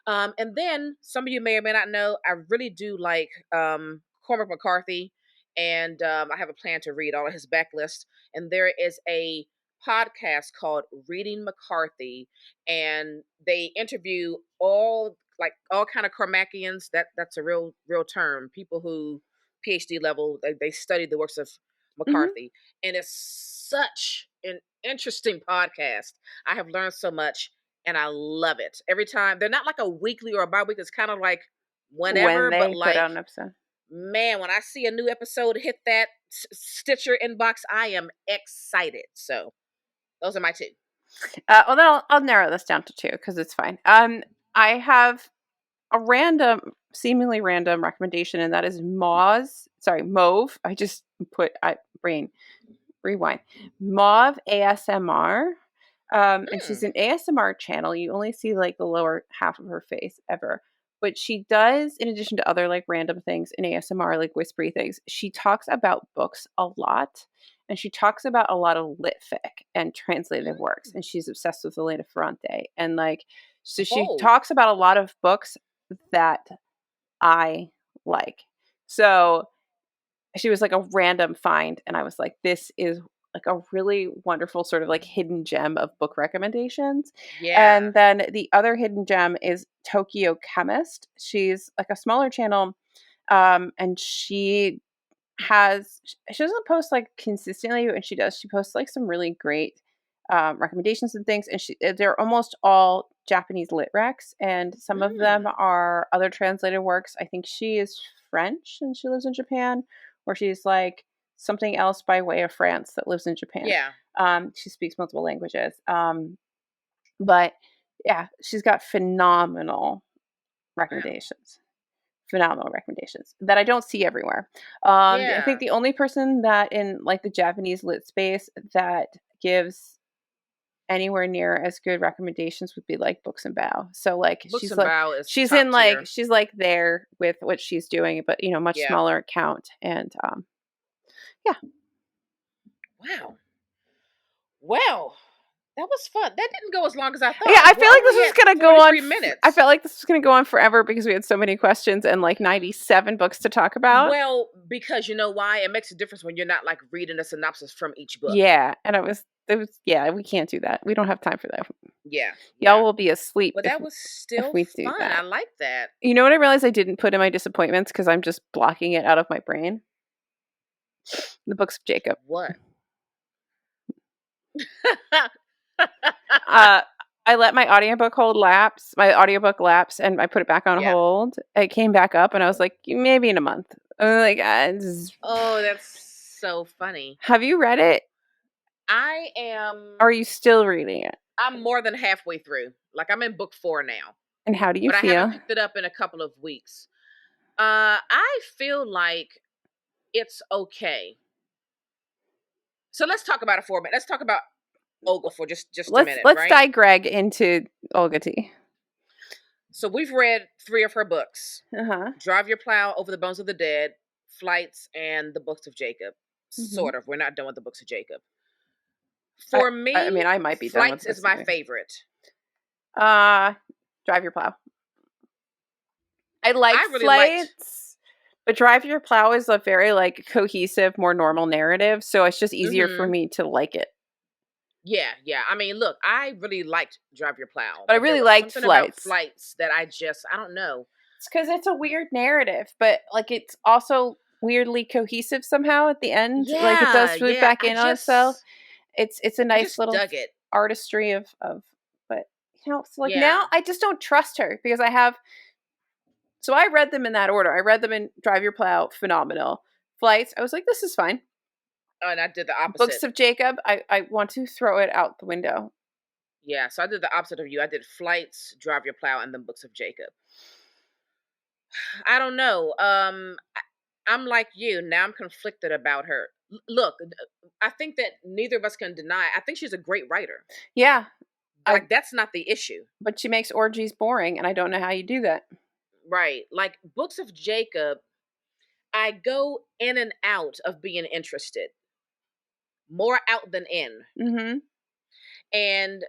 And then some of you may or may not know, I really do like Cormac McCarthy, and I have a plan to read all of his backlist. And there is a podcast called Reading McCarthy, and they interview all kind of Cormacians. That's a real term. People who PhD level, they study the works of McCarthy, and it's such an interesting podcast. I have learned so much, and I love it. Every time, they're not like a weekly or a bi-weekly. It's kind of like whenever,
when they
but like
put out an episode.
Man, when I see a new episode hit that Stitcher inbox, I am excited. So those are my 2.
Well, then I'll narrow this down to 2 because it's fine. I have a seemingly random recommendation, and that is Mauve. I just put rewind. Mauve ASMR. And she's an ASMR channel. You only see like the lower half of her face ever. But she does, in addition to other like random things in ASMR, like whispery things, she talks about books a lot. And she talks about a lot of lit fic and translated works. And she's obsessed with Elena Ferrante. And like, so she talks about a lot of books that I like. So she was like a random find. And I was like, this is like a really wonderful sort of like hidden gem of book recommendations.
Yeah.
And then the other hidden gem is Tokyo Chemist. She's like a smaller channel. And she doesn't post like consistently, and she posts like some really great recommendations and things. And they're almost all Japanese lit recs, and some of them are other translated works. I think she is French and she lives in Japan, or she's like something else by way of France that lives in Japan.
Yeah.
She speaks multiple languages. But yeah, she's got phenomenal recommendations. Phenomenal recommendations that I don't see everywhere. I think the only person that in like the Japanese lit space that gives anywhere near as good recommendations would be like Books and Bow. So like she's like there with what she's doing, but much smaller account. And yeah.
Wow. Well, that was fun. That didn't go as long as I thought.
Yeah, I feel like this was going to go on.
3 minutes.
I felt like this was going to go on forever because we had so many questions and like 97 books to talk about.
Well, because you know why? It makes a difference when you're not like reading a synopsis from each book.
Yeah, and we can't do that. We don't have time for that.
Yeah.
Y'all will be asleep.
But that was still fun. I like that.
You know what I realized I didn't put in my disappointments because I'm just blocking it out of my brain? The Books of Jacob.
What?
I let my audiobook lapse, and I put it back on hold. It came back up, and I was like, maybe in a month. I'm like,
oh, that's so funny.
Have you read it?
I am.
Are you still reading it?
I'm more than halfway through. Like I'm in book 4 now.
And how do you feel?
I haven't picked it up in a couple of weeks. I feel like it's okay. So let's talk about it for a minute. Let's talk about Olga for just a
Let's
minute,
let's
right?
digreg into Olga T.
So we've read 3 of her books:
Uh-huh.
Drive Your Plow, Over the Bones of the Dead, Flights, and the Books of Jacob.
Mm-hmm.
Sort of. We're not done with the Books of Jacob.
I
For
I
me,
mean, I might be done with
Flights
the
is
books of
my
Jacob.
favorite.
Drive Your Plow. I like
I really liked.
Flights, but Drive Your Plow is a very like cohesive, more normal narrative, so it's just easier for
Mhm.
me to like it.
Yeah, yeah. I mean, look, I really liked Drive Your Plow,
But I
but there
really
was
liked
something about
Flights.
Flights that I don't know.
It's because it's a weird narrative, but like it's also weirdly cohesive somehow at the end. Like it
Yeah,
does swoop
yeah.
back in on itself. It's a
I
nice
just
little
dug it.
artistry of but so like now
Yeah.
I just don't trust her because so I read them in that order. I read them in Drive Your Plow, phenomenal. Flights, I was like, this is fine.
Oh, and I did the
Books
opposite.
of Jacob, I want to throw it out the window.
Yeah, so I did the opposite of you. I did Flights, Drive Your Plow, and then Books of Jacob. I don't know. I'm like you. Now I'm conflicted about her. Look, I think that neither of us can deny. I think she's a great writer.
Yeah, I
Like that's not the issue,
but she makes orgies boring, and I don't know how you do that.
right? Like Books of Jacob, I go in and out of being interested, more out than in.
Mm-hmm.
And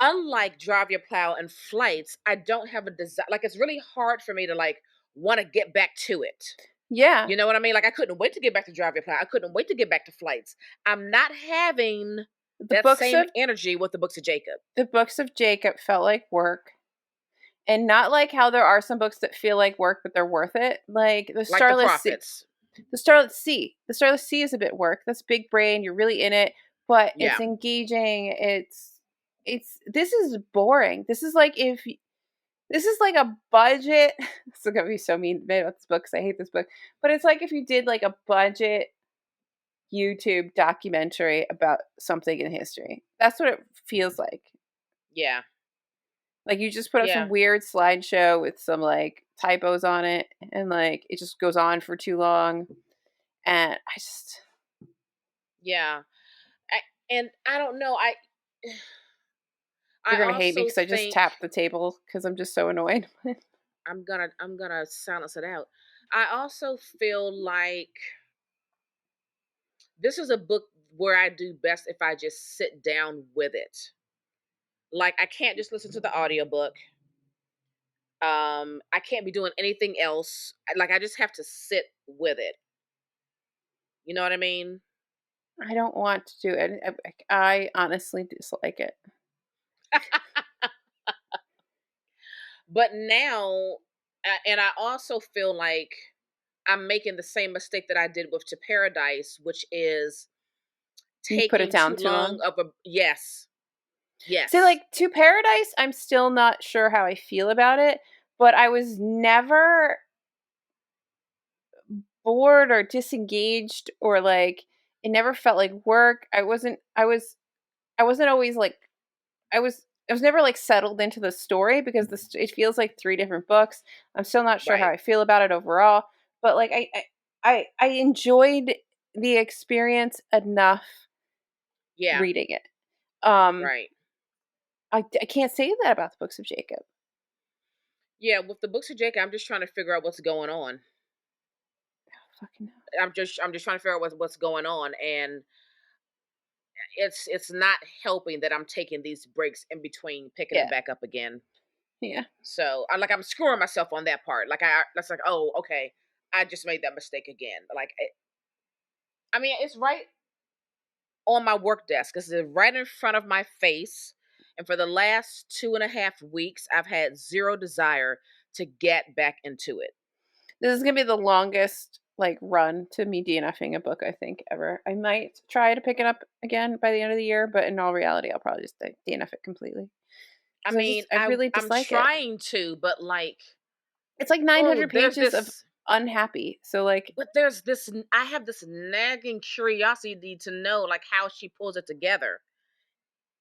unlike Drive Your Plow and Flights, I don't have a desire. Like it's really hard for me to like want to get back to it.
Yeah.
You know what I mean? Like I couldn't wait to get back to Drive Your Plow. I couldn't wait to get back to Flights. I'm not having
The
that
books
same
of
energy with the Books of Jacob.
the books of Jacob felt like work. And not like how there are some books that feel like work, but they're worth it. Like
Like the Prophets.
The Starless Sea. The Starless Sea is a bit work. That's big brain. You're really in it, but it's
Yeah.
engaging. It's this is boring. This is like a budget. This is gonna be so mean about this book because I hate this book. But it's like if you did like a budget YouTube documentary about something in history. That's what it feels like.
Yeah.
Like you just put up some
Yeah.
weird slideshow with some like typos on it, and like it just goes on for too long. And I just
Yeah. I, and I don't know. I
you're gonna hate me
also
because I just
think
tapped the table because I'm just so annoyed.
I'm gonna silence it out. I also feel like this is a book where I do best if I just sit down with it. Like I can't just listen to the audiobook. I can't be doing anything else. Like I just have to sit with it. You know what I mean?
I don't want to do it. I honestly dislike it.
But now, and I also feel like I'm making the same mistake that I did with To Paradise, which is
You put it
taking
down
too
too
long
long.
of a yes,
See,
yes,
like To Paradise, I'm still not sure how I feel about it, but I was never bored or disengaged or like it never felt like work. I wasn't always like I was never like settled into the story because it feels like three different books. I'm still not sure how
right,
I feel about it overall, but like I enjoyed the experience enough
yeah,
reading it. Um
right,
I can't say that about the books of Jacob.
yeah. With the Books of Jacob, I'm just trying to figure out what's going on.
Fucking
I'm just trying to figure out what's going on, and it's not helping that I'm taking these breaks in between picking it
yeah.
back up again.
Yeah.
So I'm screwing myself on that part. Like that's like, oh, okay, I just made that mistake again. Like I mean, it's right on my work desk. It's right in front of my face. And for the last 2.5 weeks, I've had zero desire to get back into it.
This is gonna be the longest like run to me DNFing a book I think ever. I might try to pick it up again by the end of the year, but in all reality, I'll probably just DNF it completely
I
because
mean,
I really
I'm
dislike it.
trying to, but like,
It's like
oh,
900 pages of unhappy. So like,
there's this. I have this nagging curiosity to know like how she pulls it together,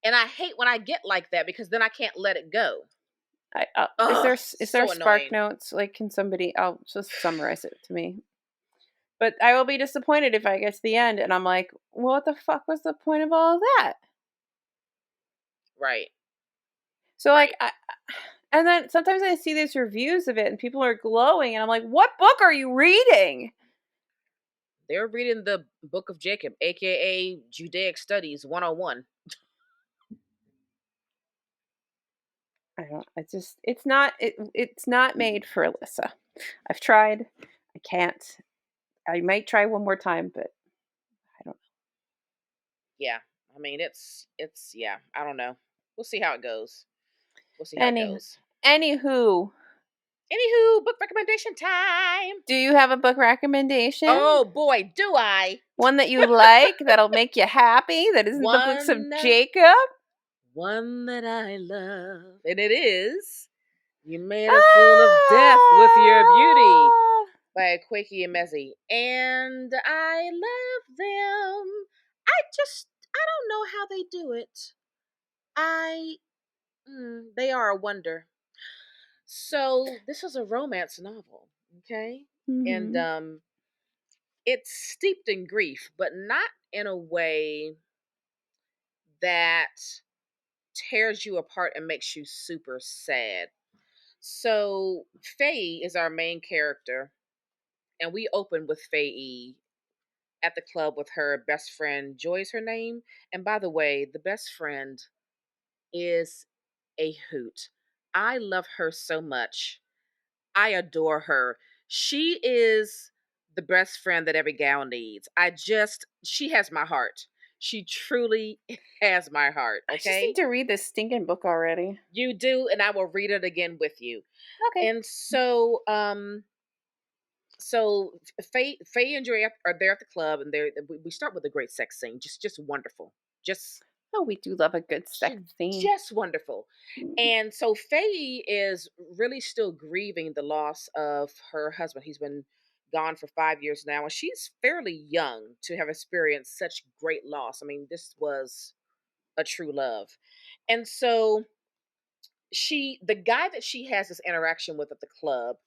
and I hate when I get like that because then I can't let it go. Ugh,
is there
so
spark
annoying.
notes? Like, can somebody? I'll just summarize it to me. But I will be disappointed if I get to the end and I'm like, well, what the fuck was the point of all of that?
Right.
So,
Right.
and then sometimes I see these reviews of it and people are glowing and I'm like, what book are you reading?
They're reading the Book of Jacob, aka Judaic Studies 101.
I don't, it's not made for Alyssa. I've tried. I can't. I might try one more time, but I don't know.
Yeah. I mean, yeah, I don't know. We'll see how it goes. We'll see how it
Any,
goes.
anywho,
Anywho, book recommendation time.
do you have a book recommendation?
Oh boy, do I.
One that you like that'll make you happy that isn't the books of
One
Jacob?
one that I love. And it is You Made a Fool of Death with Your Beauty
Ah!
by Quakey and Mezzy. And I love them. I don't know how they do it. They are a wonder. So this is a romance novel, okay? And
Mhm.
it's steeped in grief, but not in a way that tears you apart and makes you super sad. So Faye is our main character, and we open with Faye at the club with her best friend. Joy's her name. And by the way, the best friend is a hoot. I love her so much. I adore her. She is the best friend that every gal needs. She has my heart. She truly has my heart,
I just need
okay?
to read this stinking book already.
You do, and I will read it again with you.
Okay.
And so Faye and Joy are there at the club, and we start with a great sex scene, just wonderful, just
Oh, we do love a good sex scene.
just wonderful. And so Faye is really still grieving the loss of her husband. He's been gone for 5 years now, and she's fairly young to have experienced such great loss. I mean, this was a true love. And so the guy that she has this interaction with at the club,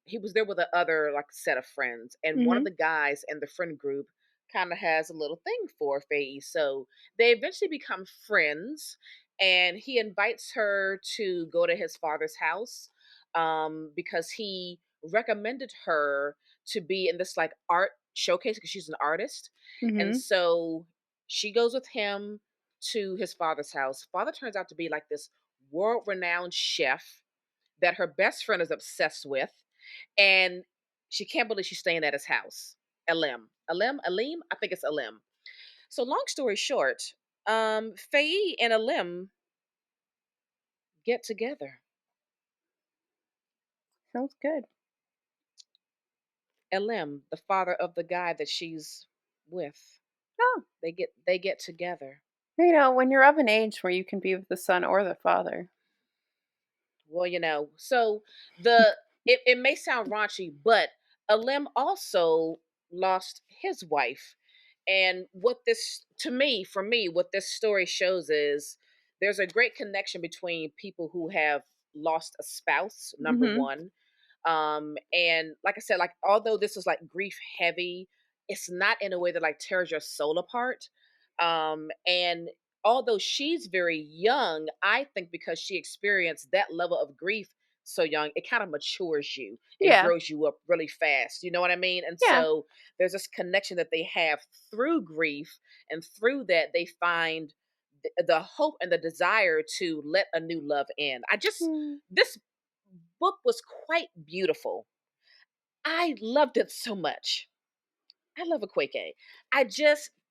he was there with a other like set of friends, and one of
Mhm.
the guys in the friend group kind of has a little thing for Faye. So they eventually become friends, and he invites her to go to his father's house, because he recommended her to be in this like art showcase because she's an artist. And
Mhm.
so she goes with him to his father's house. Father turns out to be like this world renowned chef that her best friend is obsessed with. And she can't believe she's staying at his house. Alim? I think it's Alim. So, long story short, Faye and Alim get together.
Sounds good.
Alim, the father of the guy that she's with,
Oh,
they get together.
when you're of an age where you can be with the son or the father.
Well, so it may sound raunchy, but Alim also lost his wife. And what this to me, for me, what this story shows is there's a great connection between people who have lost a spouse, number
Mhm.
one. And like I said, like although this is like grief heavy, it's not in a way that like tears your soul apart. And although she's very young, I think because she experienced that level of grief so young, it kind of matures you and
Yeah.
grows you up really fast. You know what I mean? And
Yeah.
so there's this connection that they have through grief, and through that they find the hope and the desire to let a new love in.
Mm.
This book was quite beautiful. I loved it so much. I love a Quake.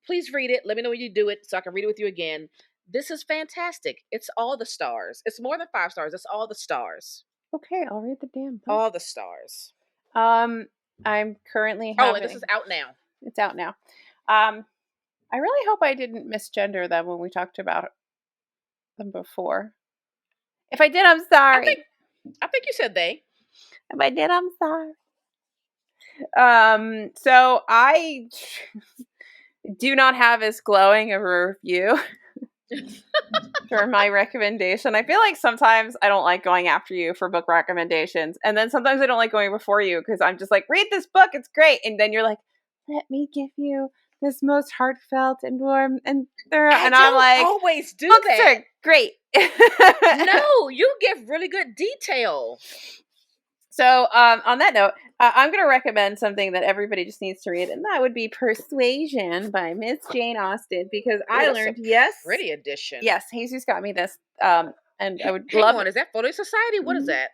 Please read it. Let me know when you do it so I can read it with you again. This is fantastic. It's all the stars. It's more than 5 stars. It's all the stars.
Okay, I'll read the damn book.
All the stars.
Um, I'm currently
Oh, and this is
having.
out now.
It's out now. Um, I really hope I didn't misgender them when we talked about them before. If I did, I'm
I think
sorry.
I think you said they.
If I did, I'm sorry. So I do not have as glowing of a review for my recommendation. I feel like sometimes I don't like going after you for book recommendations, and then sometimes I don't like going before you because I'm just like, read this book, it's great, and then you're like, let me give you this most heartfelt and warm and thorough,
I
and I'm
don't
like,
always do
books
that.
are great.
No, you give really good detail.
So, on that note, I'm going to recommend something that everybody just needs to read, and that would be Persuasion by Miss Jane Austen, because I learned,
pretty edition.
yes, Jesus got me this, and I would
Hang
love
on, is that Folio Society? What is that?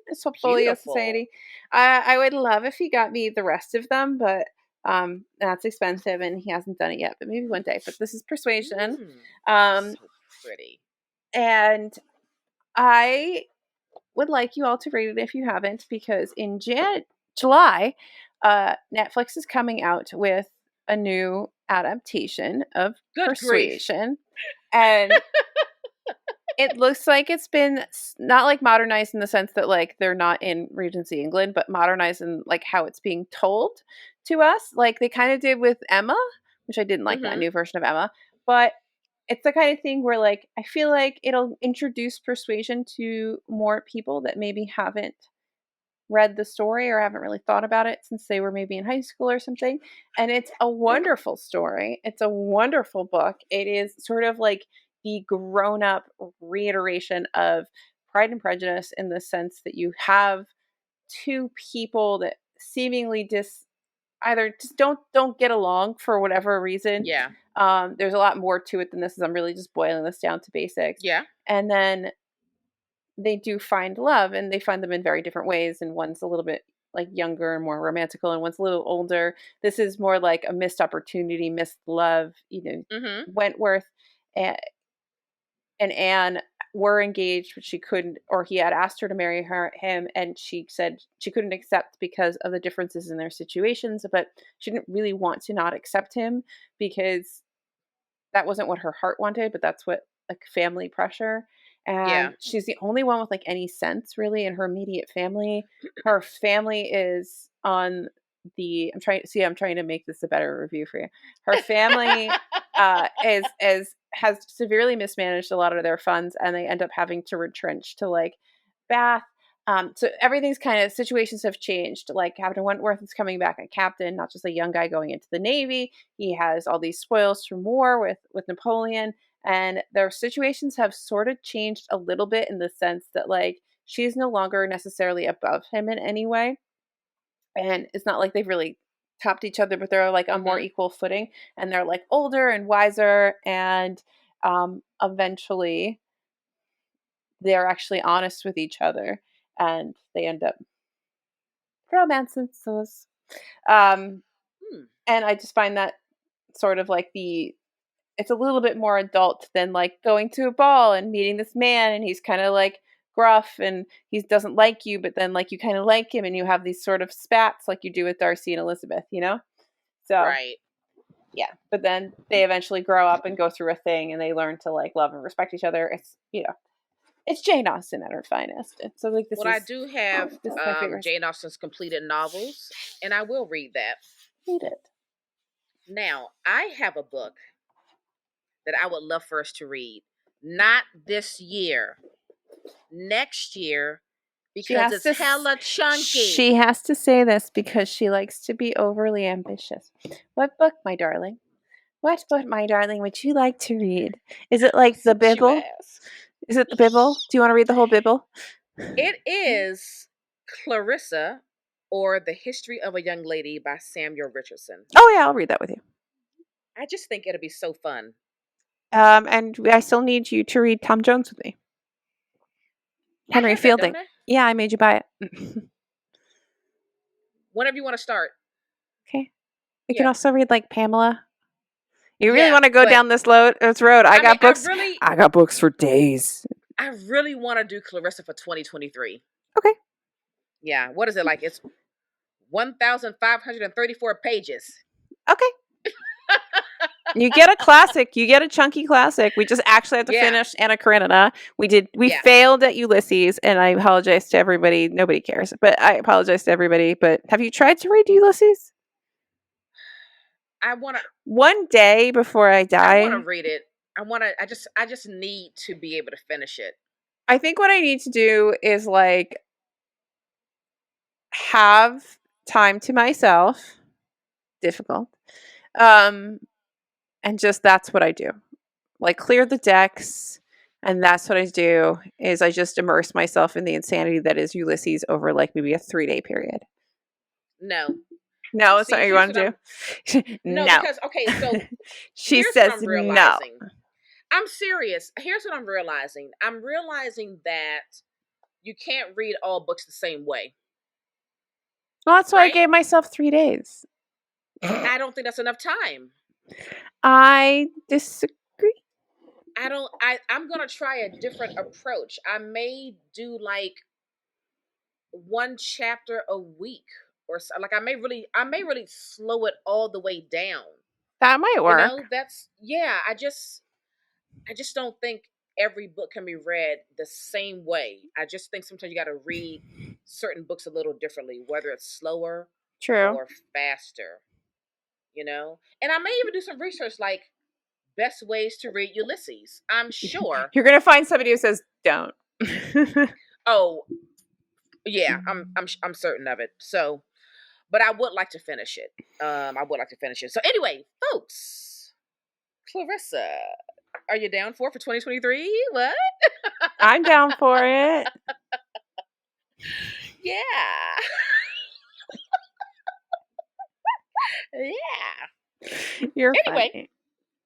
It's Folio Society. I would love if he got me the rest of them, but that's expensive, and he hasn't done it yet. But maybe one day. But this is Persuasion.
So pretty.
And I would like you all to read it if you haven't, because in July, Netflix is coming out with a new adaptation of Persuasion. And it looks like it's been not like modernized in the sense that like they're not in Regency England, but modernized in like how it's being told to us, like they kind of did with Emma, which I didn't like that new version of Emma. But it's the kind of thing where like I feel like it'll introduce Persuasion to more people that maybe haven't read the story or haven't really thought about it since they were maybe in high school or something. And it's a wonderful story. It's a wonderful book. It is sort of like the grown-up reiteration of Pride and Prejudice in the sense that you have two people that seemingly either just don't get along for whatever reason.
Yeah.
There's a lot more to it than this. I'm really just boiling this down to basics.
Yeah.
And then they do find love, and they find them in very different ways. And one's a little bit like younger and more romantical, and one's a little older. This is more like a missed opportunity, missed love. Wentworth and Anne were engaged, but she couldn't, or he had asked her to marry him, and she said she couldn't accept because of the differences in their situations, but she didn't really want to not accept him because that wasn't what her heart wanted, but that's what like family pressure. And she's the only one with like any sense really in her immediate family. Her family is on I'm trying to make this a better review for you. Her family has severely mismanaged a lot of their funds, and they end up having to retrench to like Bath. So everything's kind of, situations have changed. Like Captain Wentworth is coming back a captain, not just a young guy going into the Navy. He has all these spoils from war with Napoleon, and their situations have sort of changed a little bit in the sense that like she's no longer necessarily above him in any way. And it's not like they've really topped each other, but they're like on more equal footing, and they're like older and wiser, and eventually they're actually honest with each other, and they end up romancing. And I just find that sort of like it's a little bit more adult than like going to a ball and meeting this man, and he's kind of like gruff and he doesn't like you, but then like you kind of like him, and you have these sort of spats like you do with Darcy and Elizabeth, So
right.
Yeah, but then they eventually grow up and go through a thing, and they learn to like love and respect each other. It's it's Jane Austen at her finest. And so like
I do have Jane Austen's completed novels, and I will read that.
Read it.
Now, I have a book that I would love for us to read. Not this year. Next year, because it's hella chunky.
She has to say this because she likes to be overly ambitious. What book, my darling? What book, my darling, would you like to read? Is it like the Bible? Is it the Bible? Do you want to read the whole Bible?
It is Clarissa, or The History of a Young Lady by Samuel Richardson.
Oh yeah, I'll read that with you.
I just think it'll be so fun.
And I still need you to read Tom Jones with me. Henry Fielding. Yeah, I made you buy it.
Whenever you want to start.
Okay. You can also read like Pamela. You really want to go down this road? I got books. I got books for days.
I really want to do Clarissa for 2023.
Okay.
Yeah. What is it like? It's 1,534 pages.
Okay. You get a classic. You get a chunky classic. We just actually have to finish Anna Karenina. We failed at Ulysses, and I apologize to everybody. Nobody cares, but I apologize to everybody. But have you tried to read Ulysses?
I want to.
One day before I die,
I want to read it. I just need to be able to finish it.
I think what I need to do is like have time to myself. Difficult. Um, and just that's what I do. Like clear the decks, and that's what I do is I just immerse myself in the insanity that is Ulysses over like maybe a 3-day period.
No.
No, it's not
See,
what you
here's
want
what
to
I'm
do.
no,
No.
because okay, so
She
here's what
says
I'm
no.
realizing. I'm serious. Here's what I'm realizing. I'm realizing that you can't read all books the same way,
Well, that's why I
right?
gave myself 3 days.
I don't think that's enough time.
I disagree.
I'm going to try a different approach. I may do like one chapter a week or so. Like I may really slow it all the way down.
That might
You
work.
know, that's yeah, I just don't think every book can be read the same way. I just think sometimes you got to read certain books a little differently, whether it's slower
True.
or faster, you know? And I may even do some research like best ways to read Ulysses. I'm sure.
You're going to find somebody who says don't.
Oh, yeah, I'm certain of it. So, but I would like to finish it. I would like to finish it. So anyway, folks, Clarissa, are you down for 2023? What?
I'm down for it.
Yeah. Yeah.
You're
Anyway,
funny.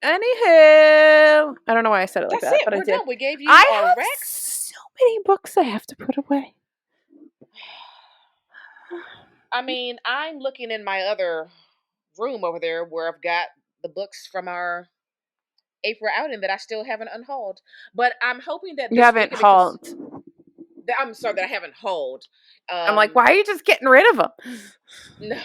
Anywho, I don't know why I said it like
that's
that,
it.
but I
We're
did.
done. We gave you
I
our
have
Rex.
so many books I have to put away.
I mean, I'm looking in my other room over there where I've got the books from our April outing that I still haven't unhauled. But I'm hoping that
You
this
haven't
weekend, because
hauled.
I'm sorry that I haven't hauled.
I'm like, why are you just getting rid of them?
No,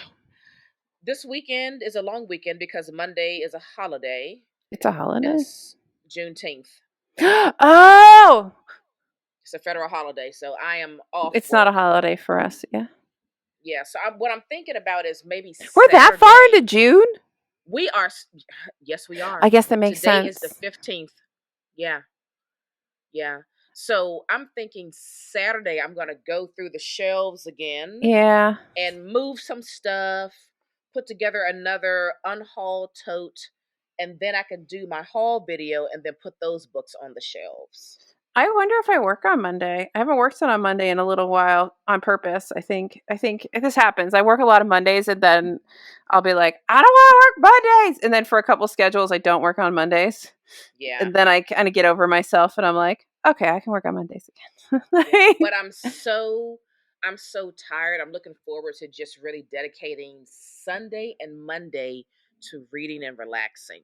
this weekend is a long weekend because Monday is a holiday.
It's a holiday.
It's Juneteenth.
Oh,
It's a federal holiday, so I am off
it's not
work.
a holiday for us. Yeah,
Yeah, so what I'm thinking about is maybe
we're that far into
Saturday.
June.
We are, yes, we are.
I guess that makes
Today is the
sense.
15th. Yeah, yeah. So I'm thinking Saturday, I'm going to go through the shelves again
Yeah.
and move some stuff, put together another unhauled tote, and then I can do my haul video and then put those books on the shelves.
I wonder if I work on Monday. I haven't worked on Monday in a little while on purpose. I think if this happens. I work a lot of Mondays and then I'll be like, I don't want to work Mondays. And then for a couple schedules I don't work on Mondays.
Yeah.
And then I kind of get over myself and I'm like, okay, I can work on Mondays again.
Yeah. But I'm so tired. I'm looking forward to just really dedicating Sunday and Monday to reading and relaxing.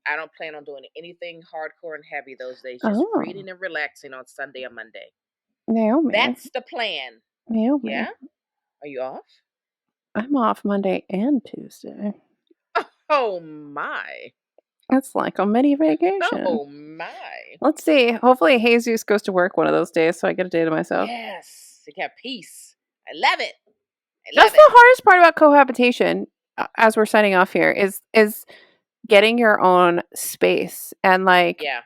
I don't plan on doing anything hardcore and heavy those days. Just
Oh,
reading and relaxing on Sunday and Monday.
Naomi.
That's the plan.
Naomi.
Yeah? Are you off?
I'm off Monday and Tuesday.
Oh my.
It's like a mini vacation.
Oh my.
Let's see. Hopefully Jesus goes to work one of those days so I get a day to myself.
Yes. You got peace. I love it. I
That's
love it.
the hardest part about cohabitation as we're signing off here is getting your own space and like
Yeah.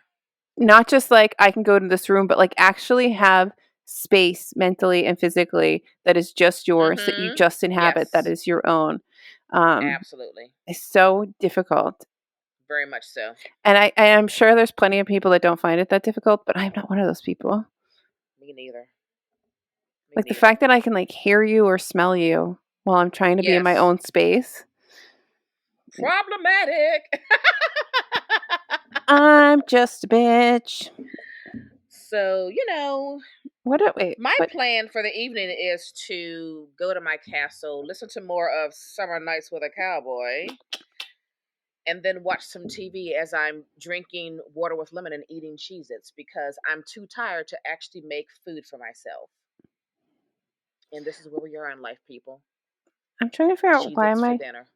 not just like I can go to this room but like actually have space mentally and physically that is just yours that you
Mm-hmm.
just inhabit that
Yes.
is your own.
Absolutely.
It's so difficult.
Very much so.
And I am sure there's plenty of people that don't find it that difficult, but I'm not one of those people.
Me neither. Me
Like the
neither.
fact that I can like hear you or smell you while I'm trying to be in my
Yes.
own space.
Problematic.
I'm just a bitch.
So,
Wait,
my
what?
plan for the evening is to go to my castle, listen to more of Summer Nights with a Cowboy, and then watch some TV as I'm drinking water with lemon and eating Cheez-Its because I'm too tired to actually make food for myself. And this is where we are in life, people.
I'm trying to figure out
Cheez-Its for dinner.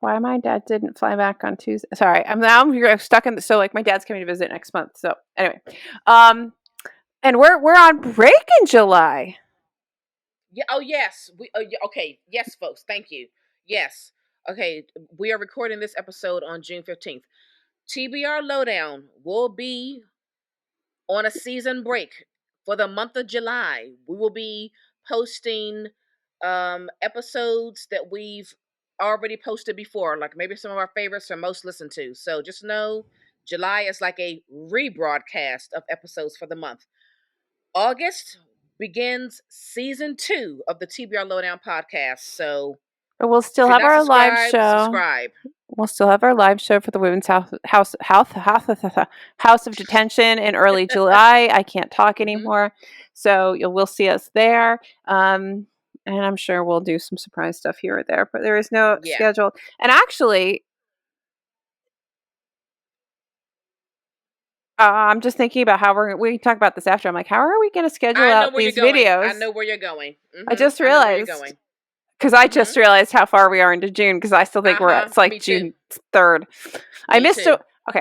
why my dad didn't fly back on Tuesday. Sorry, I'm stuck in so like my dad's coming to visit next month. So anyway, and we're on break in July.
Yeah. Oh yes. Okay. Yes, folks. Thank you. Yes. Okay. We are recording this episode on June 15th. TBR Lowdown will be on a season break for the month of July. We will be posting episodes that we've already posted before, like maybe some of our favorites or most listened to. So just know July is like a rebroadcast of episodes for the month. August begins season 2 of the TBR Lowdown podcast. So
But we'll
if
still
you're
have
not
our live
subscribed,
show.
subscribe.
We'll still have our live show for the Women's House of Detention in early July. I can't talk
Mm-hmm.
anymore. So we'll see us there. And I'm sure we'll do some surprise stuff here or there, but there is no
Yeah.
schedule. And actually, I'm just thinking about how we can talk about this after. I'm like, how are we going to schedule
I know
out
where you're
these
going. I
videos?
know where you're going.
I just
I know where you're
realized.
going.
Because I just realized how far we are into June. Because I still think it's like
Me
June
too.
3rd. I
Me
missed
too.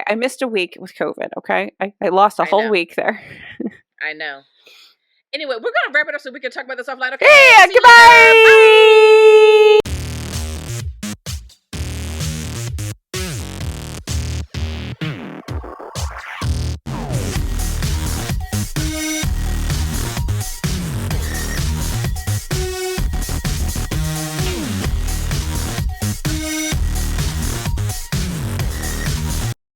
I missed a week with COVID. Okay, I lost a whole week there.
I know. Anyway, we're gonna wrap it up so we can talk about this offline. Okay.
Yeah.
See you later. Bye.